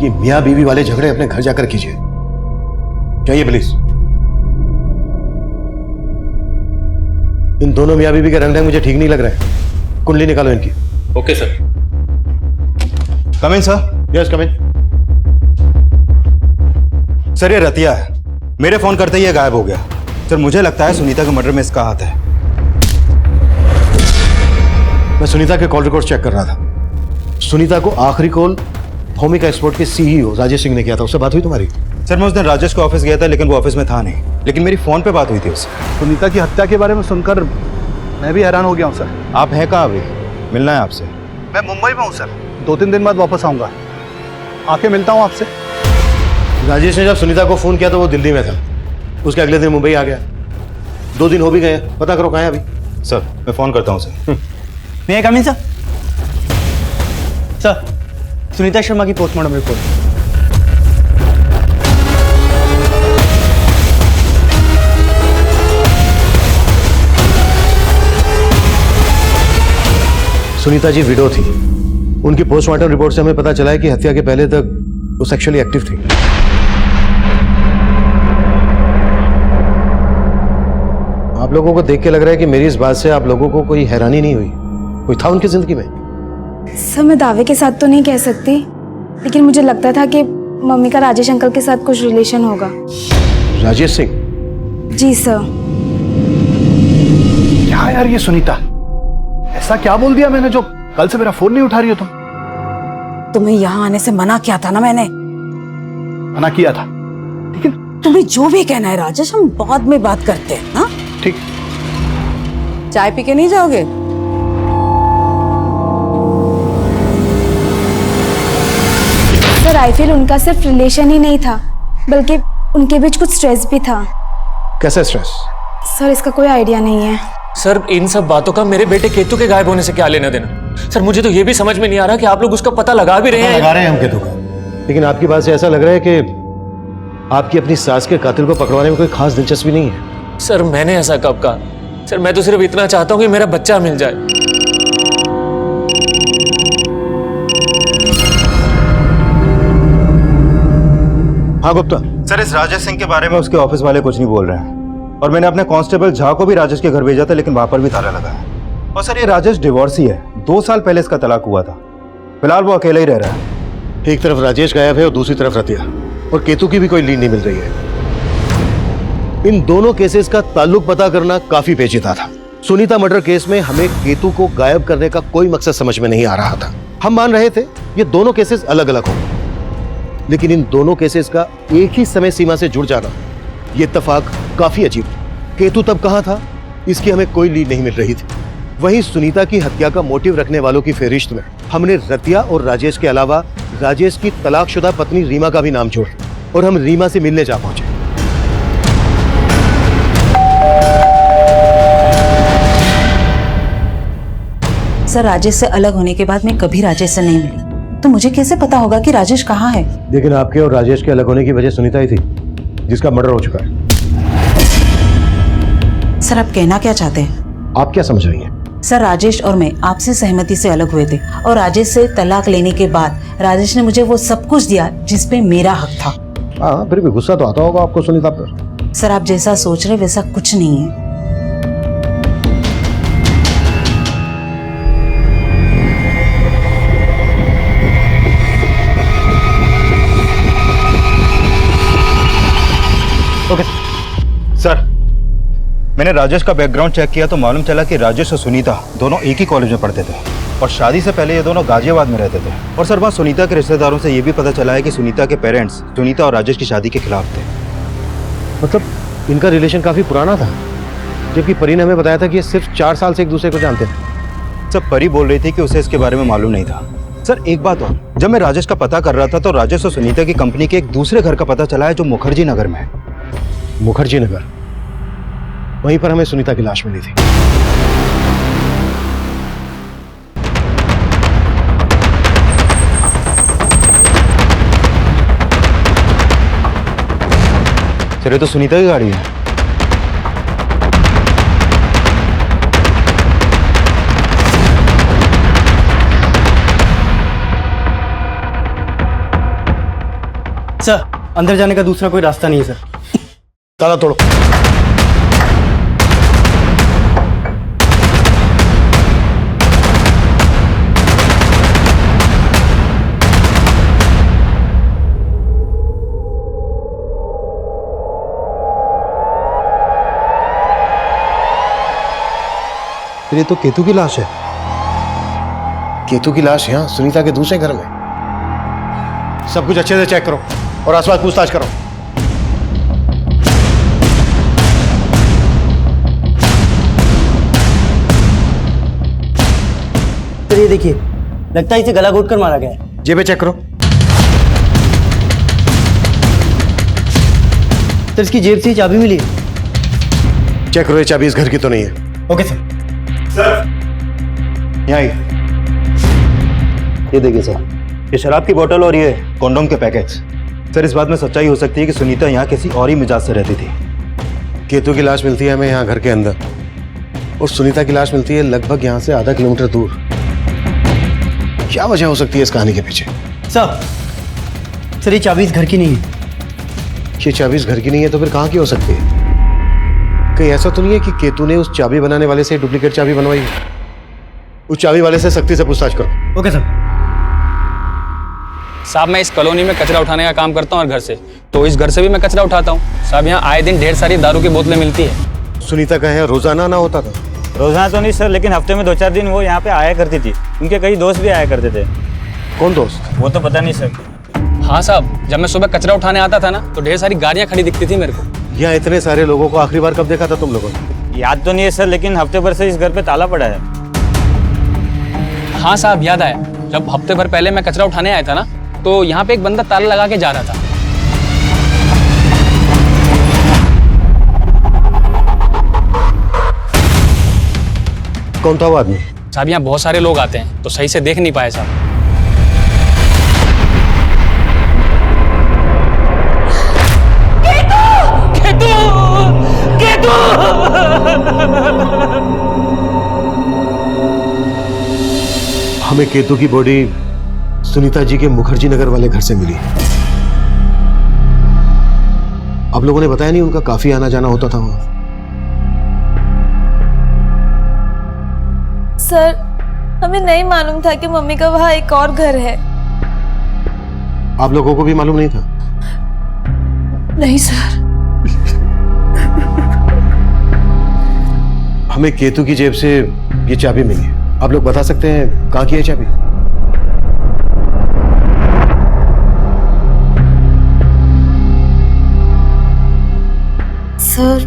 ये मियाँ बीवी वाले झगड़े अपने घर जाकर कीजिए, जाइए प्लीज। इन दोनों मियाँ बीवी के रंग मुझे ठीक नहीं लग रहे हैं। कुंडली निकालो इनकी। Okay sir. Come in sir. Yes come in. Sir ये रतिया है, मेरे फोन करते ही ये गायब हो गया। सर मुझे लगता है सुनीता के मर्डर में इसका हाथ है। मैं सुनीता के कॉल रिकॉर्ड चेक कर रहा था। सुनीता को आखिरी कॉल होमिक एक्सपोर्ट के सीईओ राजेश सिंह ने किया था। उससे बात हुई तुम्हारी? सर मैं उस दिन राजेश के ऑफिस गया था, लेकिन वो ऑफिस में था नहीं, लेकिन मेरी फोन पे बात हुई थी उससे। सुनीता की हत्या के बारे में सुनकर मैं भी हैरान हो गया हूँ सर। आप हैं कहाँ अभी? मिलना है आपसे। मैं मुंबई में हूँ सर, 2-3 दिन बाद वापस आऊँगा, आके मिलता हूँ आपसे। राजेश ने जब सुनीता को फोन किया तो वो दिल्ली में था। उसके अगले दिन मुंबई आ गया। 2 दिन हो भी गए, पता करो कहाँ है अभी। सर मैं फोन करता हूँ सर। मैं कम in sir. Sir Sunita Sharma की postmortem report. Sunita ji window थी। उनकी पोस्टमार्टम रिपोर्ट से हमें पता चला है कि हत्या के पहले तक वो सेक्सुअली एक्टिव थी। आप लोगों को देख के लग रहा है कि मेरी इस बात से आप लोगों को कोई हैरानी नहीं हुई? कोई था उनकी जिंदगी में? सर मैं दावे के साथ तो नहीं कह सकती, लेकिन मुझे लगता था कि मम्मी का राजेश अंकल के साथ कुछ रिलेशन होगा। राजेश सिंह? जी सर। क्या यार ये सुनीता, ऐसा क्या बोल दिया मैंने जो कल से मेरा फोन नहीं उठा रही हो तुम? तुम्हें यहाँ आने से मना किया था ना मैंने। मना किया था, लेकिन तुम्हें जो भी कहना है राजेश, हम बाद में बात करते हैं ना। ठीक। चाय पी के नहीं जाओगे? सर आई फील उनका सिर्फ रिलेशन ही नहीं था, बल्कि उनके बीच कुछ स्ट्रेस भी था। कैसा स्ट्रेस? सर इसका कोई आइडिया नहीं है। सर इन सब बातों का मेरे बेटे केतु के गायब होने से क्या लेना देना? सर मुझे तो ये भी समझ में नहीं आ रहा कि आप लोग उसका पता लगा भी रहे हैं। लगा रहे हैं हम केतु का, लेकिन आपकी बात से ऐसा लग रहा है कि आपकी अपनी सास के कातिल को पकड़वाने में कोई खास दिलचस्पी नहीं है। सर मैंने ऐसा कब कहा? सर मैं तो सिर्फ इतना चाहता हूँ कि मेरा बच्चा मिल जाए। हाँ गुप्ता। सर इस राजेश सिंह के बारे में उसके ऑफिस वाले कुछ नहीं बोल रहे हैं, और मैंने अपने कांस्टेबल झा को भी राजेश के घर भेजा था, लेकिन वहां पर भी ताला लगा है। और सर ये राजेश डिवोर्सी है, 2 साल पहले इसका तलाक हुआ था। फिलहाल वो अकेला ही रह रहा है। एक तरफ राजेश गायब है और दूसरी तरफ रतिया, और केतु की भी कोई लीड नहीं मिल रही है। इन दोनों केसेस का ताल्लुक पता करना काफी पेचीदा था। सुनीता मर्डर केस में हमें केतु को गायब करने का कोई मकसद समझ में नहीं आ रहा था। हम मान रहे थे ये दोनों केसेस अलग अलग होंगे, लेकिन इन दोनों केसेस का एक ही समय सीमा से जुड़ जाना, ये इत्तेफाक काफी अजीब। केतु तब कहां था, इसकी हमें कोई लीड नहीं मिल रही थी। वहीं सुनीता की हत्या का मोटिव रखने वालों की फहरिस्त में हमने रतिया और राजेश के अलावा राजेश की तलाकशुदा पत्नी रीमा का भी नाम जोड़ा, और हम रीमा से मिलने जा पहुंचे। सर राजेश से अलग होने के बाद मैं कभी राजेश से नहीं मिली, तो मुझे कैसे पता होगा कि राजेश कहाँ है? लेकिन आपके और राजेश के अलग होने की वजह सुनीता ही थी, जिसका मर्डर हो चुका है। सर आप कहना क्या चाहते हैं? आप क्या समझ रही हैं? सर राजेश और मैं आपसे सहमति से अलग हुए थे, और राजेश से तलाक लेने के बाद राजेश ने मुझे वो सब कुछ दिया जिसपे मेरा हक था। हाँ, फिर भी गुस्सा तो आता होगा आपको सुनीता पर। सर आप जैसा सोच रहे वैसा कुछ नहीं है। ओके सर, मैंने राजेश का बैकग्राउंड चेक किया तो मालूम चला कि राजेश और सुनीता दोनों एक ही कॉलेज में पढ़ते थे, और शादी से पहले ये दोनों गाजियाबाद में रहते थे। और सर वहाँ सुनीता के रिश्तेदारों से ये भी पता चला है कि सुनीता के पेरेंट्स सुनीता और राजेश की शादी के खिलाफ थे। मतलब इनका रिलेशन काफी पुराना था, जबकि परी ने हमें बताया था कि ये सिर्फ 4 साल से एक दूसरे को जानते थे। सर परी बोल रही थी कि उसे इसके बारे में मालूम नहीं था। सर एक बात और, जब मैं राजेश का पता कर रहा था तो राजेश और सुनीता की कंपनी के एक दूसरे घर का पता चला है जो मुखर्जी नगर में है। मुखर्जी नगर? वहीं पर हमें सुनीता की लाश मिली थी। सर ये तो सुनीता की गाड़ी है। सर अंदर जाने का दूसरा कोई रास्ता नहीं है सर। ताला तोड़ो। फिर ये तो केतु की लाश है। केतु की लाश यहाँ सुनीता के दूसरे घर में। सब कुछ अच्छे से चेक करो और आसपास पूछताछ करो। सर ये देखिए, लगता है इसे गला घोट कर मारा गया है। जेबें चेक करो। सर इसकी जेब से ही चाबी मिली है। चेक करो, ये चाबी इस घर की तो नहीं है। Okay sir. यहाँ आइए। ये देखिए सर, ये शराब की बोतल और ये कॉन्डोम के पैकेट्स। सर इस बात में सच्चाई हो सकती है कि सुनीता यहाँ किसी और ही मिजाज से रहती थी। केतु की लाश मिलती है हमें यहाँ घर के अंदर, और सुनीता की लाश मिलती है लगभग यहाँ से आधा किलोमीटर दूर। क्या वजह हो सकती है इस कहानी के पीछे? सर ये चाबी इस घर की नहीं है। ये चाबी इस घर की नहीं है तो फिर कहाँ की हो सकती है? कहीं ऐसा तो नहीं है कि केतु ने उस चाबी बनाने वाले से डुप्लीकेट चाबी बनवाई है? उस चाबी वाले से सख्ती से पूछताछ करो। Okay sir. साहब मैं इस कॉलोनी में कचरा उठाने का काम करता हूँ और घर से, तो इस घर से भी मैं कचरा उठाता हूँ। साहब यहाँ आए दिन ढेर सारी दारू की बोतलें मिलती है। सुनीता का यहाँ रोजाना ना होता था? रोजाना तो नहीं सर, लेकिन हफ्ते में 2-4 दिन वो यहाँ पे आया करती थी। उनके कई दोस्त भी आया करते थे। कौन दोस्त? वो तो पता नहीं सर। हाँ साहब, जब मैं सुबह कचरा उठाने आता था ना तो ढेर सारी गाड़ियाँ खड़ी दिखती थी मेरे को। यहाँ इतने सारे लोगों को आखिरी बार कब देखा था तुम लोगों ने? याद तो नहीं है सर, लेकिन हफ्ते भर से इस घर पे ताला पड़ा है। हाँ साहब याद आया, जब हफ्ते भर पहले मैं कचरा उठाने आया था ना तो यहाँ पे एक बंदा ताला लगा के जा रहा था। कौन था वो आदमी? साहब यहाँ बहुत सारे लोग आते हैं तो सही से देख नहीं पाए साहब। हमें केतु की बॉडी सुनीता जी के मुखर्जी नगर वाले घर से मिली। आप लोगों ने बताया नहीं, उनका काफी आना जाना होता था वहां। सर हमें नहीं मालूम था कि मम्मी का वहाँ एक और घर है। आप लोगों को भी मालूम नहीं था? नहीं सर। हमें केतु की जेब से ये चाबी मिली है। आप लोग बता सकते हैं कहाँ की है चाबी? सर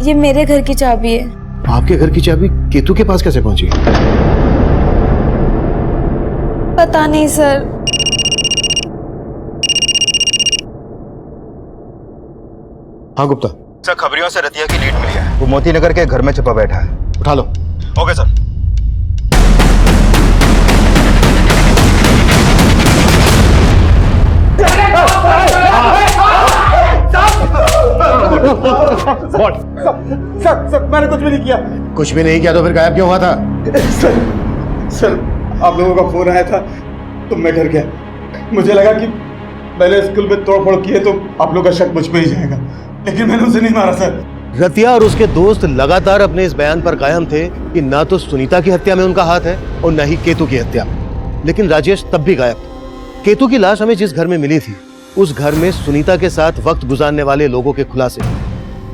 ये मेरे घर की चाबी है। आपके घर की चाबी केतु के पास कैसे पहुंची? पता नहीं सर। हाँ गुप्ता। सर खबरियों से रतिया की लीड मिली है। वो मोती नगर के घर में छुपा बैठा है। उठा लो। Okay sir. सर मैंने कुछ भी नहीं किया। कुछ भी नहीं किया तो फिर गायब क्यों हुआ था? सर आप लोगों का फोन आया था तो मैं घर गया। मुझे लगा कि मैंने स्कूल में तोड़फोड़ की है तो आप लोग का शक मुझ पे ही जाएगा, लेकिन मैंने उसे नहीं मारा सर। रतिया और उसके दोस्त लगातार अपने इस बयान पर कायम थे कि ना तो सुनीता की हत्या में उनका हाथ है और न ही केतु की हत्या। लेकिन राजेश तब भी गायब था। केतु की लाश हमें जिस घर में मिली थी उस घर में सुनीता के साथ वक्त गुजारने वाले लोगों के खुलासे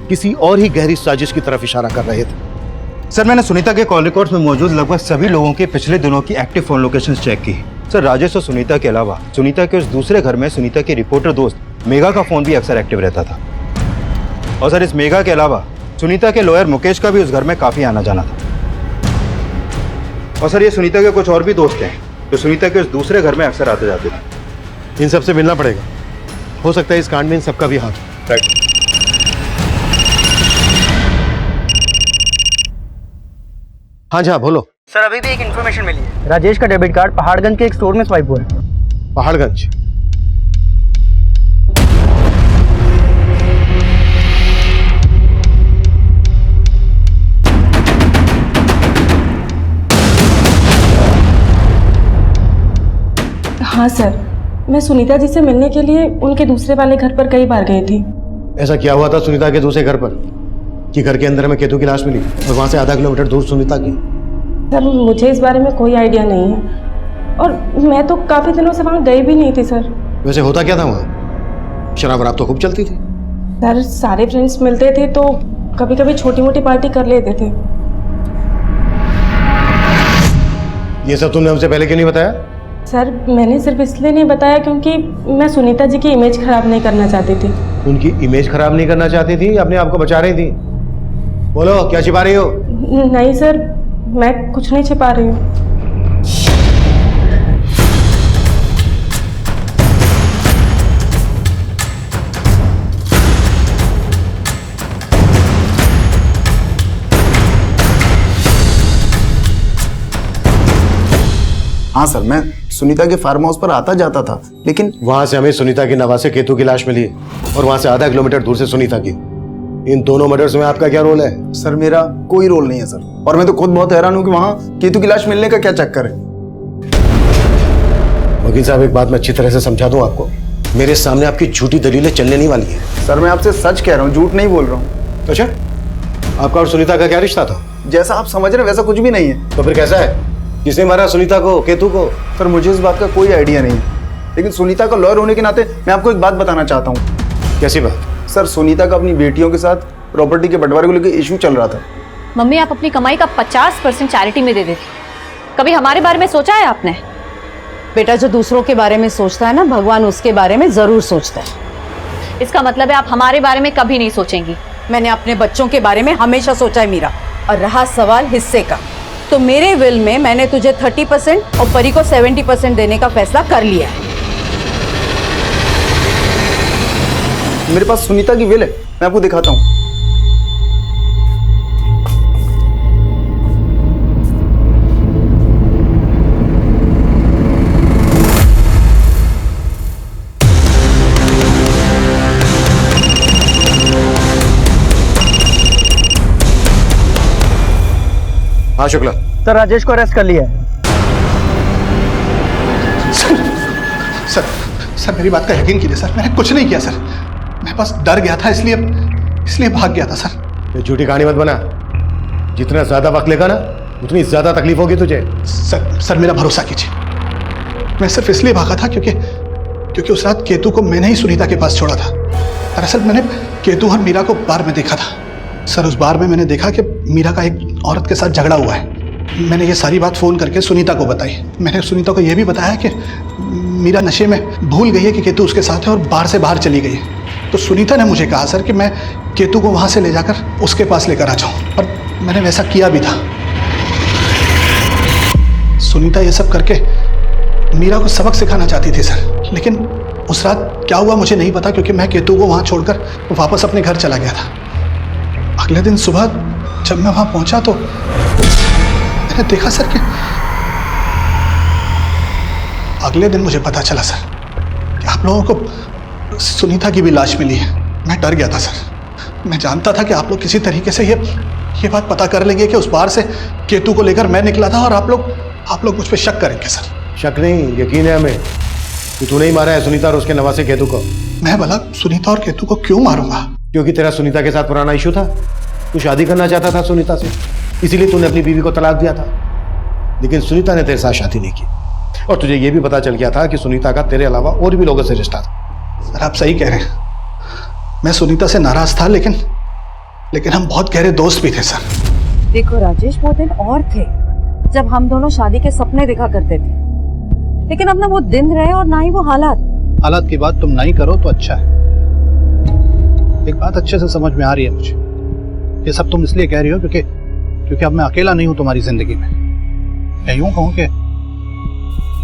किसी और ही गहरी साजिश की तरफ इशारा कर रहे थे। सर मैंने सुनीता के कॉल रिकॉर्ड्स में मौजूद लगभग सभी लोगों के पिछले दिनों की एक्टिव फोन लोकेशंस चेक की। सर राजेश और सुनीता के अलावा सुनीता के उस दूसरे घर में सुनीता की रिपोर्टर दोस्त मेघा का फोन भी अक्सर एक्टिव रहता था। और सर इस मेघा के अलावा सुनीता के लॉयर मुकेश का भी उस घर में काफी आना जाना था। और सर ये सुनीता के कुछ और भी दोस्त हैं जो सुनीता के उस दूसरे घर में अक्सर आते जाते थे। इन सबसे मिलना पड़ेगा। हो सकता है इस कांड में इन सबका भी हाथ हो। राइट। हाँ जी हाँ बोलो। सर अभी भी एक इन्फॉर्मेशन मिली है। राजेश का डेबिट कार्ड पहाड़गंज के एक स्टोर में स्वाइप हुआ है। पहाड़गंज? हाँ सर, मैं सुनीता जी से मिलने के लिए उनके दूसरे वाले घर पर कई बार गई थी। ऐसा क्या हुआ था सुनीता के दूसरे घर पर कि घर के अंदर में केतु की लाश मिली और वहां से आधा किलोमीटर दूर सुनीता की? सर मुझे इस बारे में कोई आइडिया नहीं है और मैं तो काफी दिनों से वहाँ गई भी नहीं थी सर। वैसे होता क्या था वहाँ? शराब वराब तो खूब चलती थी। सर सारे फ्रेंड्स मिलते थे तो कभी कभी छोटी मोटी पार्टी कर लेते थे। ये सब तुमने हमसे पहले क्यों नहीं बताया? सर मैंने सिर्फ इसलिए नहीं बताया क्योंकि मैं सुनीता जी की इमेज खराब नहीं करना चाहती थी। उनकी इमेज खराब नहीं करना चाहती थी, अपने आप को बचा रही थी? बोलो, क्या छिपा रही हो? नहीं सर, मैं कुछ नहीं छिपा रही हूँ। हाँ सर, मैं सुनीता के फार्म हाउस पर आता जाता था, लेकिन वहां से हमें सुनीता की नवासे केतु की लाश मिली और वहां से आधा किलोमीटर दूर से सुनीता की। इन दोनों मर्डर्स में आपका क्या रोल है? सर मेरा कोई रोल नहीं है सर, और मैं तो खुद बहुत हैरान हूँ कि वहाँ केतु की लाश मिलने का क्या चक्कर है। वकील साहब, एक बात मैं अच्छी तरह से समझा दूं आपको, मेरे सामने आपकी झूठी दलीलें चलने नहीं वाली है। सर मैं आपसे सच कह रहा हूँ, झूठ नहीं बोल रहा हूँ। अच्छा, आपका और सुनीता का क्या रिश्ता था? जैसा आप समझ रहे हैं वैसा कुछ भी नहीं है। तो फिर कैसा है? किसने मारा सुनीता को, केतु को? सर मुझे इस बात का कोई आइडिया नहीं है, लेकिन सुनीता का लॉयर होने के नाते मैं आपको एक बात बताना चाहता हूँ। कैसी बात? सर सुनीता का अपनी बेटियों के साथ प्रॉपर्टी के बंटवारे को लेकर इशू चल रहा था। मम्मी, आप अपनी कमाई का 50% चैरिटी में दे देती, कभी हमारे बारे में सोचा है आपने? बेटा, जो दूसरों के बारे में सोचता है ना, भगवान उसके बारे में जरूर सोचता है। इसका मतलब है आप हमारे बारे में कभी नहीं सोचेंगी। मैंने अपने बच्चों के बारे में हमेशा सोचा है मीरा। और रहा सवाल हिस्से का, तो मेरे विल में मैंने तुझे 30% और परी को 70% देने का फैसला कर लिया है। मेरे पास सुनीता की विल है, मैं आपको दिखाता हूँ। हाँ शुक्ला। सर राजेश को अरेस्ट कर लिया है। सर मेरी बात का यकीन कीजिए सर, मैंने कुछ नहीं किया सर। मैं बस डर गया था, इसलिए भाग गया था सर। ये झूठी कहानी मत बना, जितना ज्यादा वक्त लेगा ना उतनी ज्यादा तकलीफ होगी तुझे। सर मेरा भरोसा कीजिए, मैं सिर्फ इसलिए भागा था क्योंकि उस रात केतु को मैंने ही सुनीता के पास छोड़ा था। दरअसल मैंने केतु और मीरा को बार में देखा था। सर उस बार में मैंने देखा कि मीरा का एक औरत के साथ झगड़ा हुआ है। मैंने ये सारी बात फ़ोन करके सुनीता को बताई। मैंने सुनीता को यह भी बताया कि मीरा नशे में भूल गई है कि केतु उसके साथ है और बार से बाहर चली गई है। तो सुनीता ने मुझे कहा सर कि मैं केतु को वहाँ से ले जाकर उसके पास लेकर आ जाऊँ, और मैंने वैसा किया भी था। सुनीता ये सब करके मीरा को सबक सिखाना चाहती थी सर, लेकिन उस रात क्या हुआ मुझे नहीं पता, क्योंकि मैं केतु को वहाँ छोड़कर वापस अपने घर चला गया था। अगले दिन सुबह जब मैं वहां पहुंचा तो मैंने देखा सर कि अगले दिन मुझे पता चला सर कि आप लोगों को सुनीता की भी लाश मिली है। मैं डर गया था सर, मैं जानता था कि आप लोग किसी तरीके से ये बात पता कर लेंगे कि उस बार से केतु को लेकर मैं निकला था, और आप लोग मुझ पर शक करेंगे सर। शक नहीं, यकीन है हमें कि तूने ही मारा है सुनीता और उसके नवासे केतु को। मैं भला सुनीता और केतु को क्यों मारूंगा? क्योंकि तेरा सुनीता के साथ पुराना इशू था, तू शादी करना चाहता था सुनीता से, इसीलिए तूने अपनी बीवी को तलाक दिया था। लेकिन सुनीता ने तेरे साथ शादी नहीं की, और तुझे यह भी पता चल गया था कि सुनीता का तेरे अलावा और भी लोगों से रिश्ता था। सर आप सही कह रहे हैं, मैं सुनीता से नाराज था, लेकिन हम बहुत गहरे दोस्त भी थे सर। देखो राजेश, वो दिन और थे जब हम दोनों शादी के सपने देखा करते थे, लेकिन अब ना वो दिन रहे और ना ही वो हालात की बात तुम नहीं करो तो अच्छा है। एक बात अच्छे से समझ में आ रही है मुझे, ये सब तुम इसलिए कह रही हो क्योंकि अब मैं अकेला नहीं हूं तुम्हारी जिंदगी में। मैं यूं कहूं कि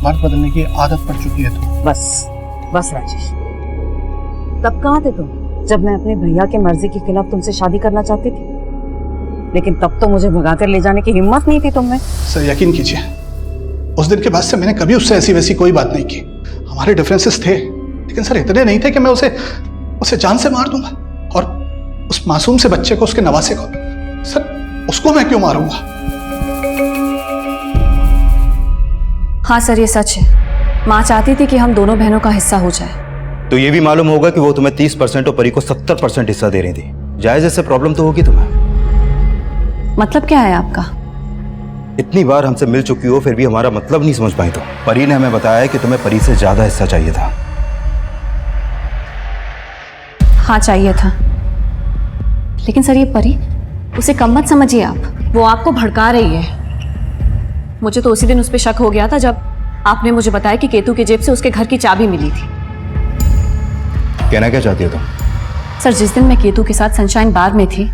मर्द बदलने की आदत पड़ चुकी है तुम। बस राजेश, तब कहाँ थे तुम जब मैं अपने भैया के मर्जी के खिलाफ तुमसे शादी करना चाहती थी? लेकिन तब तो मुझे भगाकर ले जाने की हिम्मत नहीं थी तुम में। सर यकीन कीजिए, उस दिन के बाद से मैंने कभी उससे ऐसी वैसी कोई बात नहीं की। हमारे डिफरेंसेस थे, लेकिन सर इतने नहीं थे कि मैं उसे जान से मार दूंगा। और उस मासूम से बच्चे को, उसके नवासे को, सर उसको मैं क्यों मारूंगा? हाँ सर, ये सच है। माँ चाहती थी कि हम दोनों बहनों का हिस्सा हो जाए। तो ये भी मालूम होगा कि वो तुम्हें 30% और परी को 70% हिस्सा दे रही थी। जायज ऐसे प्रॉब्लम तो होगी तुम्हें। मतलब क्या है आपका? इतनी बार हमसे मिल चुकी हो फिर भी हमारा मतलब नहीं समझ पाई। तो परी ने हमें बताया कि तुम्हें परी से ज्यादा हिस्सा चाहिए था। हाँ चाहिए था, लेकिन सर ये परी, उसे कम मत समझिए आप। वो आपको भड़का रही है। मुझे तो उसी दिन उस पर शक हो गया था जब आपने मुझे बताया कि केतु की जेब से उसके घर की चाबी मिली थी। कहना क्या चाहती हो तुम? सर, जिस दिन मैं केतु के साथ सनशाइन बार में थी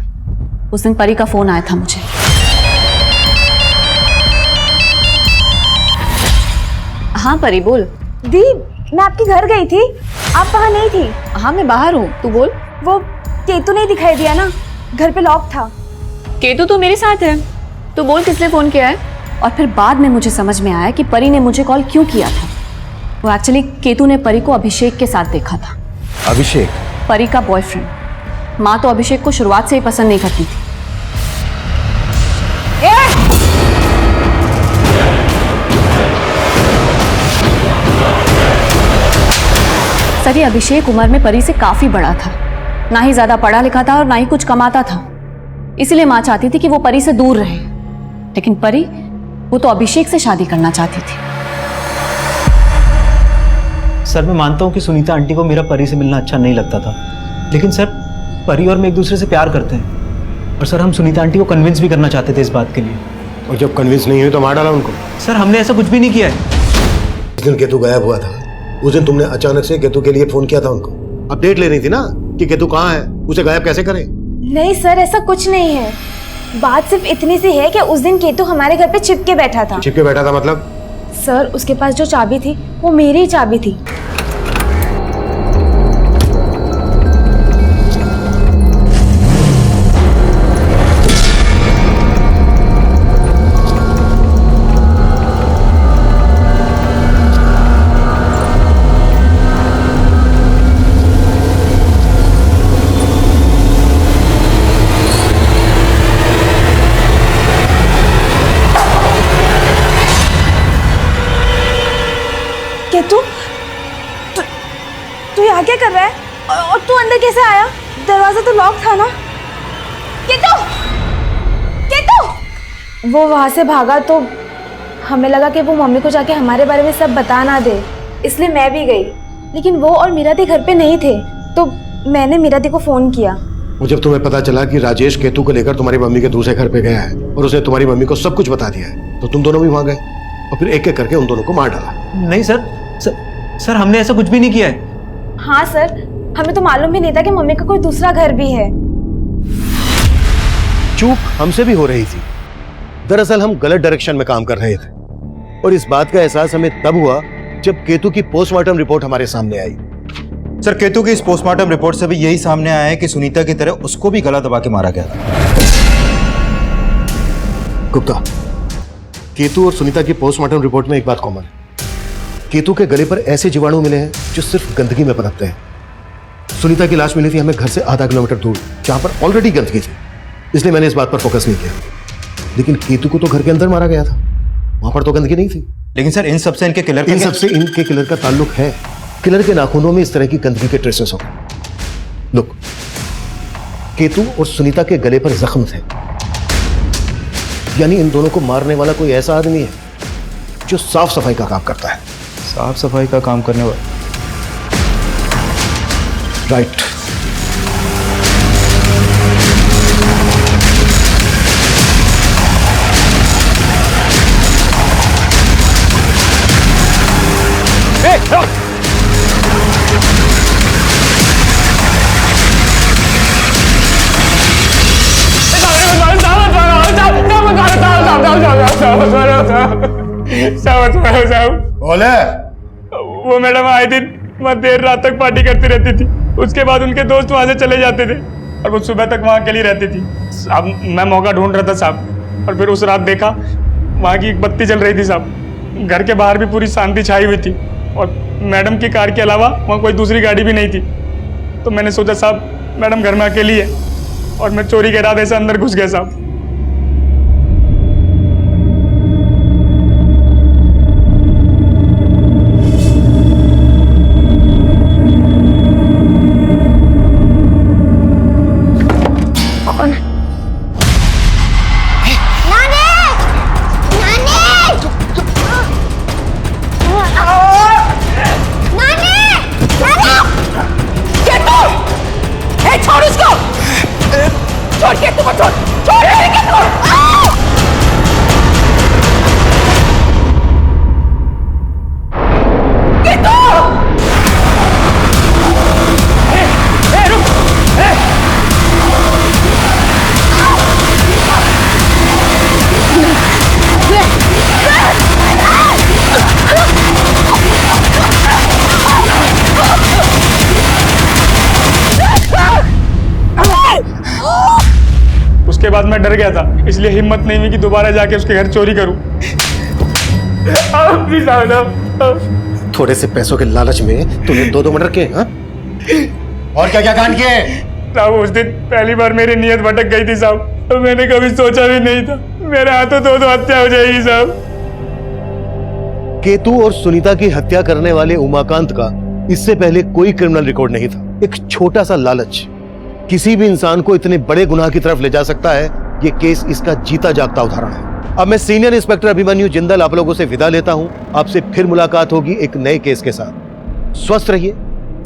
उस दिन परी का फोन आया था मुझे। हाँ परी, बोल। दी, मैं आपके घर गई थी, आप वहाँ नहीं थी। हाँ मैं बाहर हूँ, तू बोल। वो केतु नहीं दिखाई दिया ना, घर पे लॉक था। केतु तो मेरे साथ है, तू बोल किसने फोन किया है। और फिर बाद में मुझे समझ में आया कि परी ने मुझे कॉल क्यों किया था। वो एक्चुअली केतु ने परी को अभिषेक के साथ देखा था। अभिषेक? परी का बॉयफ्रेंड। माँ तो अभिषेक को शुरुआत से ही पसंद नहीं करती थी। सर, ये अभिषेक उम्र में परी से काफी बड़ा था, ना ही ज्यादा पढ़ा लिखा था और ना ही कुछ कमाता था। इसलिए माँ चाहती थी कि वो परी से दूर रहे, लेकिन परी वो तो अभिषेक से शादी करना चाहती थी। सर, मैं मानता हूँ कि सुनीता आंटी को मेरा परी से मिलना अच्छा नहीं लगता था, लेकिन सर परी और मैं एक दूसरे से प्यार करते हैं और सर हम सुनीता आंटी को कन्विंस भी करना चाहते थे इस बात के लिए। और जब कन्विंस नहीं हुई तो मार डाला उनको? सर, हमने ऐसा कुछ भी नहीं किया है। जिस दिन केतु गायब हुआ था उस दिन तुमने अचानक से केतु के लिए फोन किया था उनको। अपडेट ले रही थी ना कि केतु कहाँ है, उसे गायब कैसे करें। नहीं सर, ऐसा कुछ नहीं है। बात सिर्फ इतनी सी है कि उस दिन केतु हमारे घर पे छिपके बैठा था। छिपके बैठा था मतलब? सर, उसके पास जो चाबी थी वो मेरी ही चाबी थी। तू यहाँ क्या कर रहा है और तू अंदर कैसे आया? दरवाजा तो लॉक था ना। केतु! केतु! वो वहाँ से भागा तो हमें लगा कि वो मम्मी को जाके हमारे बारे में सब बता ना दे, इसलिए मैं भी गई। लेकिन वो और मीरा दी घर पे नहीं थे तो मैंने मीरा दी को फोन किया। वो जब तुम्हें पता चला कि राजेश केतु को लेकर तुम्हारी मम्मी के दूसरे घर पे गया है और उसने तुम्हारी मम्मी को सब कुछ बता दिया है, तो तुम दोनों भी वहां गए और फिर एक एक करके उन दोनों को मार डाला। नहीं सर, हमने ऐसा कुछ भी नहीं किया है। हाँ सर, हमें तो मालूम भी नहीं था कि मम्मी का कोई दूसरा घर भी है। चूक हमसे भी हो रही थी। दरअसल हम गलत डायरेक्शन में काम कर रहे थे और इस बात का एहसास हमें तब हुआ जब केतु की पोस्टमार्टम रिपोर्ट हमारे सामने आई। सर, केतु की इस पोस्टमार्टम रिपोर्ट से भी यही सामने आया है कि सुनीता की तरह उसको भी गला दबा के मारा गया था। गुप्ता, केतु और सुनीता की पोस्टमार्टम रिपोर्ट में एक बात कॉमन है। केतु के गले पर ऐसे जीवाणु मिले हैं जो सिर्फ गंदगी में पनपते हैं। सुनीता की लाश मिली थी हमें घर से आधा किलोमीटर दूर, जहां पर ऑलरेडी गंदगी थी, इसलिए मैंने इस बात पर फोकस नहीं किया। लेकिन केतु को तो घर के अंदर मारा गया था, वहां पर तो गंदगी नहीं थी। लेकिन सर, इन सबसे इनके किलर का ताल्लुक है। किलर के नाखूनों में इस तरह की गंदगी के ट्रेसेस हो गए। लुक, केतु और सुनीता के गले पर जख्म थे, यानी इन दोनों को मारने वाला कोई ऐसा आदमी है जो साफ सफाई का काम करता है। साफ सफाई का काम करने वाला? राइट। बोले, वो मैडम आए दिन वहाँ देर रात तक पार्टी करती रहती थी। उसके बाद उनके दोस्त वहाँ से चले जाते थे और वो सुबह तक वहाँ अकेली रहती थी। अब मैं मौका ढूंढ रहा था साहब, और फिर उस रात देखा वहाँ की एक बत्ती जल रही थी साहब। घर के बाहर भी पूरी शांति छाई हुई थी और मैडम की कार के अलावा वहाँ कोई दूसरी गाड़ी भी नहीं थी। तो मैंने सोचा साहब मैडम घर में अकेली है और मैं चोरी के इरादे से अंदर घुस गया साहब। छोड़ इसको! छोड़ के तुम छोड़! छोड़! उसके बाद मैं डर गया था, इसलिए हिम्मत नहीं हुई कि दोबारा जाके उसके घर चोरी करूं। प्लीज साहब, थोड़े से पैसों के लालच में तूने 2 मर्डर किए, हाँ? और क्या क्या कांड किए? साहब उस दिन पहली बार मेरी नीयत भटक गई थी साहब, तो मैंने कभी सोचा भी नहीं था मेरे हाथों 2 हत्या हो जाएगी साहब। केतु और सुनीता की हत्या करने वाले उमाकांत का इससे पहले कोई क्रिमिनल रिकॉर्ड नहीं था। एक छोटा सा लालच किसी भी इंसान को इतने बड़े गुनाह की तरफ ले जा सकता है। ये केस इसका जीता जागता उदाहरण है। अब मैं सीनियर इंस्पेक्टर अभिमन्यु जिंदल आप लोगों से विदा लेता हूं। आपसे फिर मुलाकात होगी एक नए केस के साथ। स्वस्थ रहिए,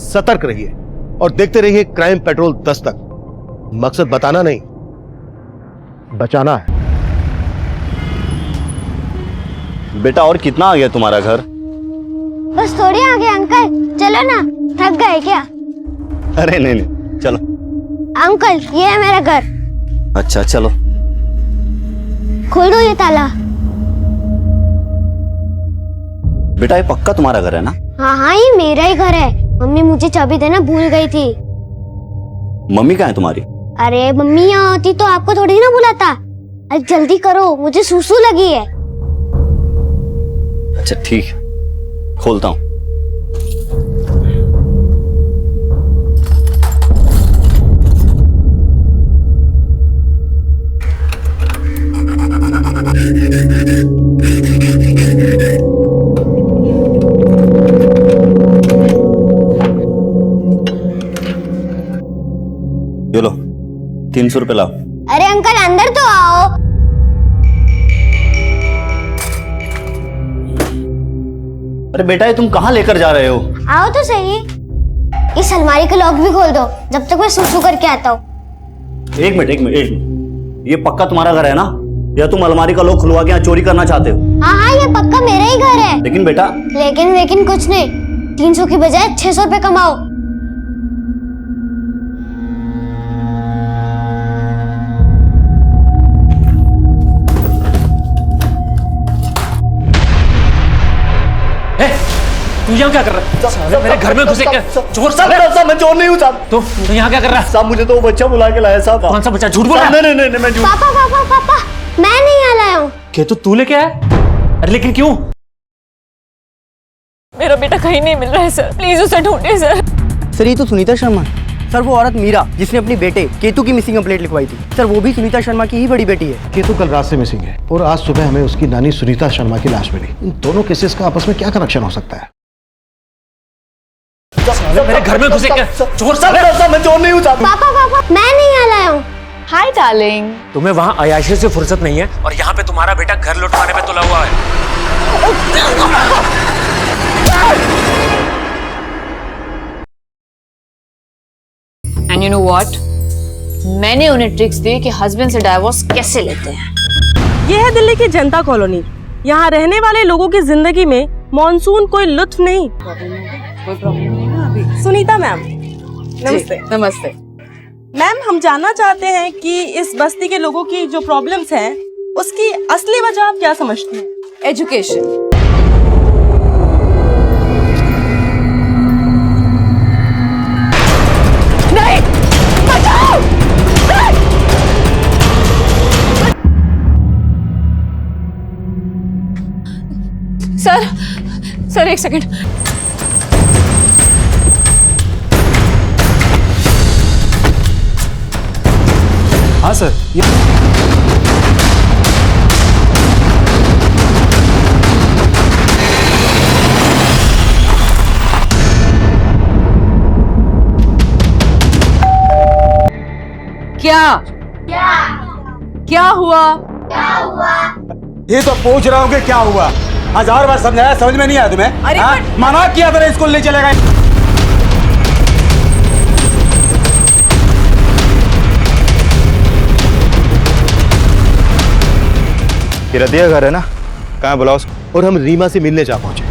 सतर्क रहिए और देखते रहिए क्राइम पेट्रोल दस्तक। मकसद बताना नहीं, बचाना है। बेटा और कितना आ गया तुम्हारा घर? बस थोड़ी आगे अंकल, चलो ना, थक गए क्या? अरे नहीं नहीं, चलो। अंकल ये है मेरा घर। अच्छा चलो। खोल दो ये ताला। बेटा ये पक्का तुम्हारा घर है ना? हाँ हाँ ये मेरा ही घर है। मम्मी मुझे चाबी देना भूल गई थी। मम्मी कहाँ है तुम्हारी? अरे मम्मी यहाँ होती तो आपको थोड़ी ना बुलाता। अरे जल्दी करो, मुझे सूसू लगी है। अच्छा ठीक है, खोलता हूँ। ये लो 300 रुपए लाओ। अरे अंकल अंदर तो आओ। अरे बेटा ये तुम कहाँ लेकर जा रहे हो? आओ तो सही। इस अलमारी का लॉक भी खोल दो जब तक मैं सूसू करके आता हूँ। एक मिनट, ये पक्का तुम्हारा घर है ना? या तुम अलमारी का लॉक खुलवा के यहाँ चोरी करना चाहते हो? हाँ हाँ ये पक्का मेरा ही घर है। लेकिन बेटा। लेकिन कुछ नहीं, 300 की बजाय 600 रुपए कमाओ। तू यहाँ क्या कर रहा है? मेरे घर में घुसे क्या? चोर साहब! मैं चोर नहीं हूँ साहब। तो यहाँ क्या कर रहा है? साहब मुझे तो वो बच्चा बुला के लाया साहब। कौन सा बच्चा? झूठ बोल रहा है? नहीं मैं झूठ। पापा मैं नहीं यहाँ लाया हूँ। केतु तू लेके आया? अरे लेकिन क्यों? मेरा बेटा कहीं नहीं मिल रहा है सर, प्लीज उसे ढूंढिए सर। सर ये तो सुनीता शर्मा। सर वो औरत मीरा जिसने अपने बेटे केतु की मिसिंग कंप्लेंट लिखवाई थी, सर वो भी सुनीता शर्मा की ही बड़ी बेटी है। केतु कल रात से मिसिंग है और आज सुबह हमें उसकी नानी सुनीता शर्मा की लाश मिली। इन दोनों केसेस का आपस में क्या कनेक्शन हो सकता है? मेरे घर में घुसे क्या? चोर साहब! मैं चोर नहीं हूँ साहब। पापा मैं नहीं यहाँ लाया हूँ। Hi darling. तुम्हें वहाँ अयाशी से फुर्सत नहीं है और यहाँ पे तुम्हारा बेटा घर लुटवाने पे तुला हुआ है। एंड यू नो व्हाट, मैंने उन्हें ट्रिक्स दी कि हस्बैंड से डाइवोर्स कैसे लेते हैं। ये है दिल्ली की जनता कॉलोनी। यहाँ रहने वाले लोगों की जिंदगी में मॉनसून कोई लुत्फ नहीं। कोई प्रॉब्लम नहीं ना अभी? सुनीता मैम नमस्ते। नमस्ते मैम, हम जानना चाहते हैं कि इस बस्ती के लोगों की जो प्रॉब्लम्स हैं उसकी असली वजह आप क्या समझती हैं? एजुकेशन। नहीं, बचाओ! सर एक सेकंड। हाँ सर क्या हुआ? ये तो पूछ रहा हूँ कि क्या हुआ। 1000 बार समझाया, समझ में नहीं आया तुम्हें? अरे मना किया था स्कूल नहीं चलेगा। ये रतिया घर है ना? कहाँ बुलाओ उसको। और हम रीमा से मिलने जा पहुंचे।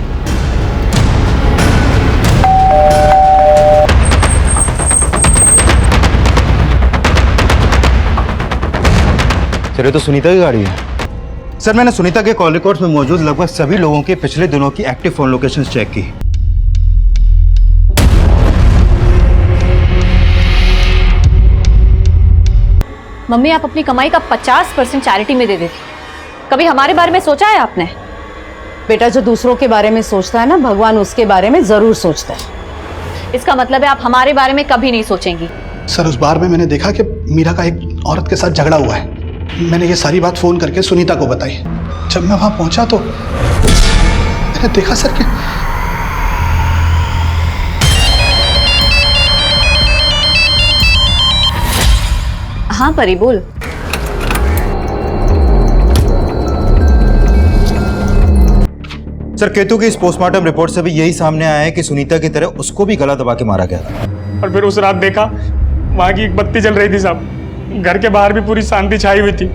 सर ये तो सुनीता की गाड़ी है। सर मैंने सुनीता के कॉल रिकॉर्ड्स में मौजूद लगभग सभी लोगों के पिछले दिनों की एक्टिव फोन लोकेशंस चेक की। मम्मी आप अपनी कमाई का 50% चैरिटी में दे देती। कभी हमारे बारे में सोचा है आपने? बेटा, जो दूसरों के बारे में सोचता है ना, भगवान उसके बारे में जरूर सोचता है। इसका मतलब है आप हमारे बारे में कभी नहीं सोचेंगी। सर, उस बार में मैंने देखा कि मीरा का एक औरत के साथ झगड़ा हुआ है। मैंने ये सारी बात फोन करके सुनीता को बताई। जब मैं वहां पहुंचा तो मैंने देखा सर कि हाँ परी, बोल। सर, केतु की इस पोस्टमार्टम रिपोर्ट से भी यही सामने आया है कि सुनीता की तरह उसको भी गला दबा के मारा गया था। और फिर उस रात देखा वहां की एक बत्ती जल रही थी साहब, घर के बाहर भी पूरी शांति छाई हुई थी।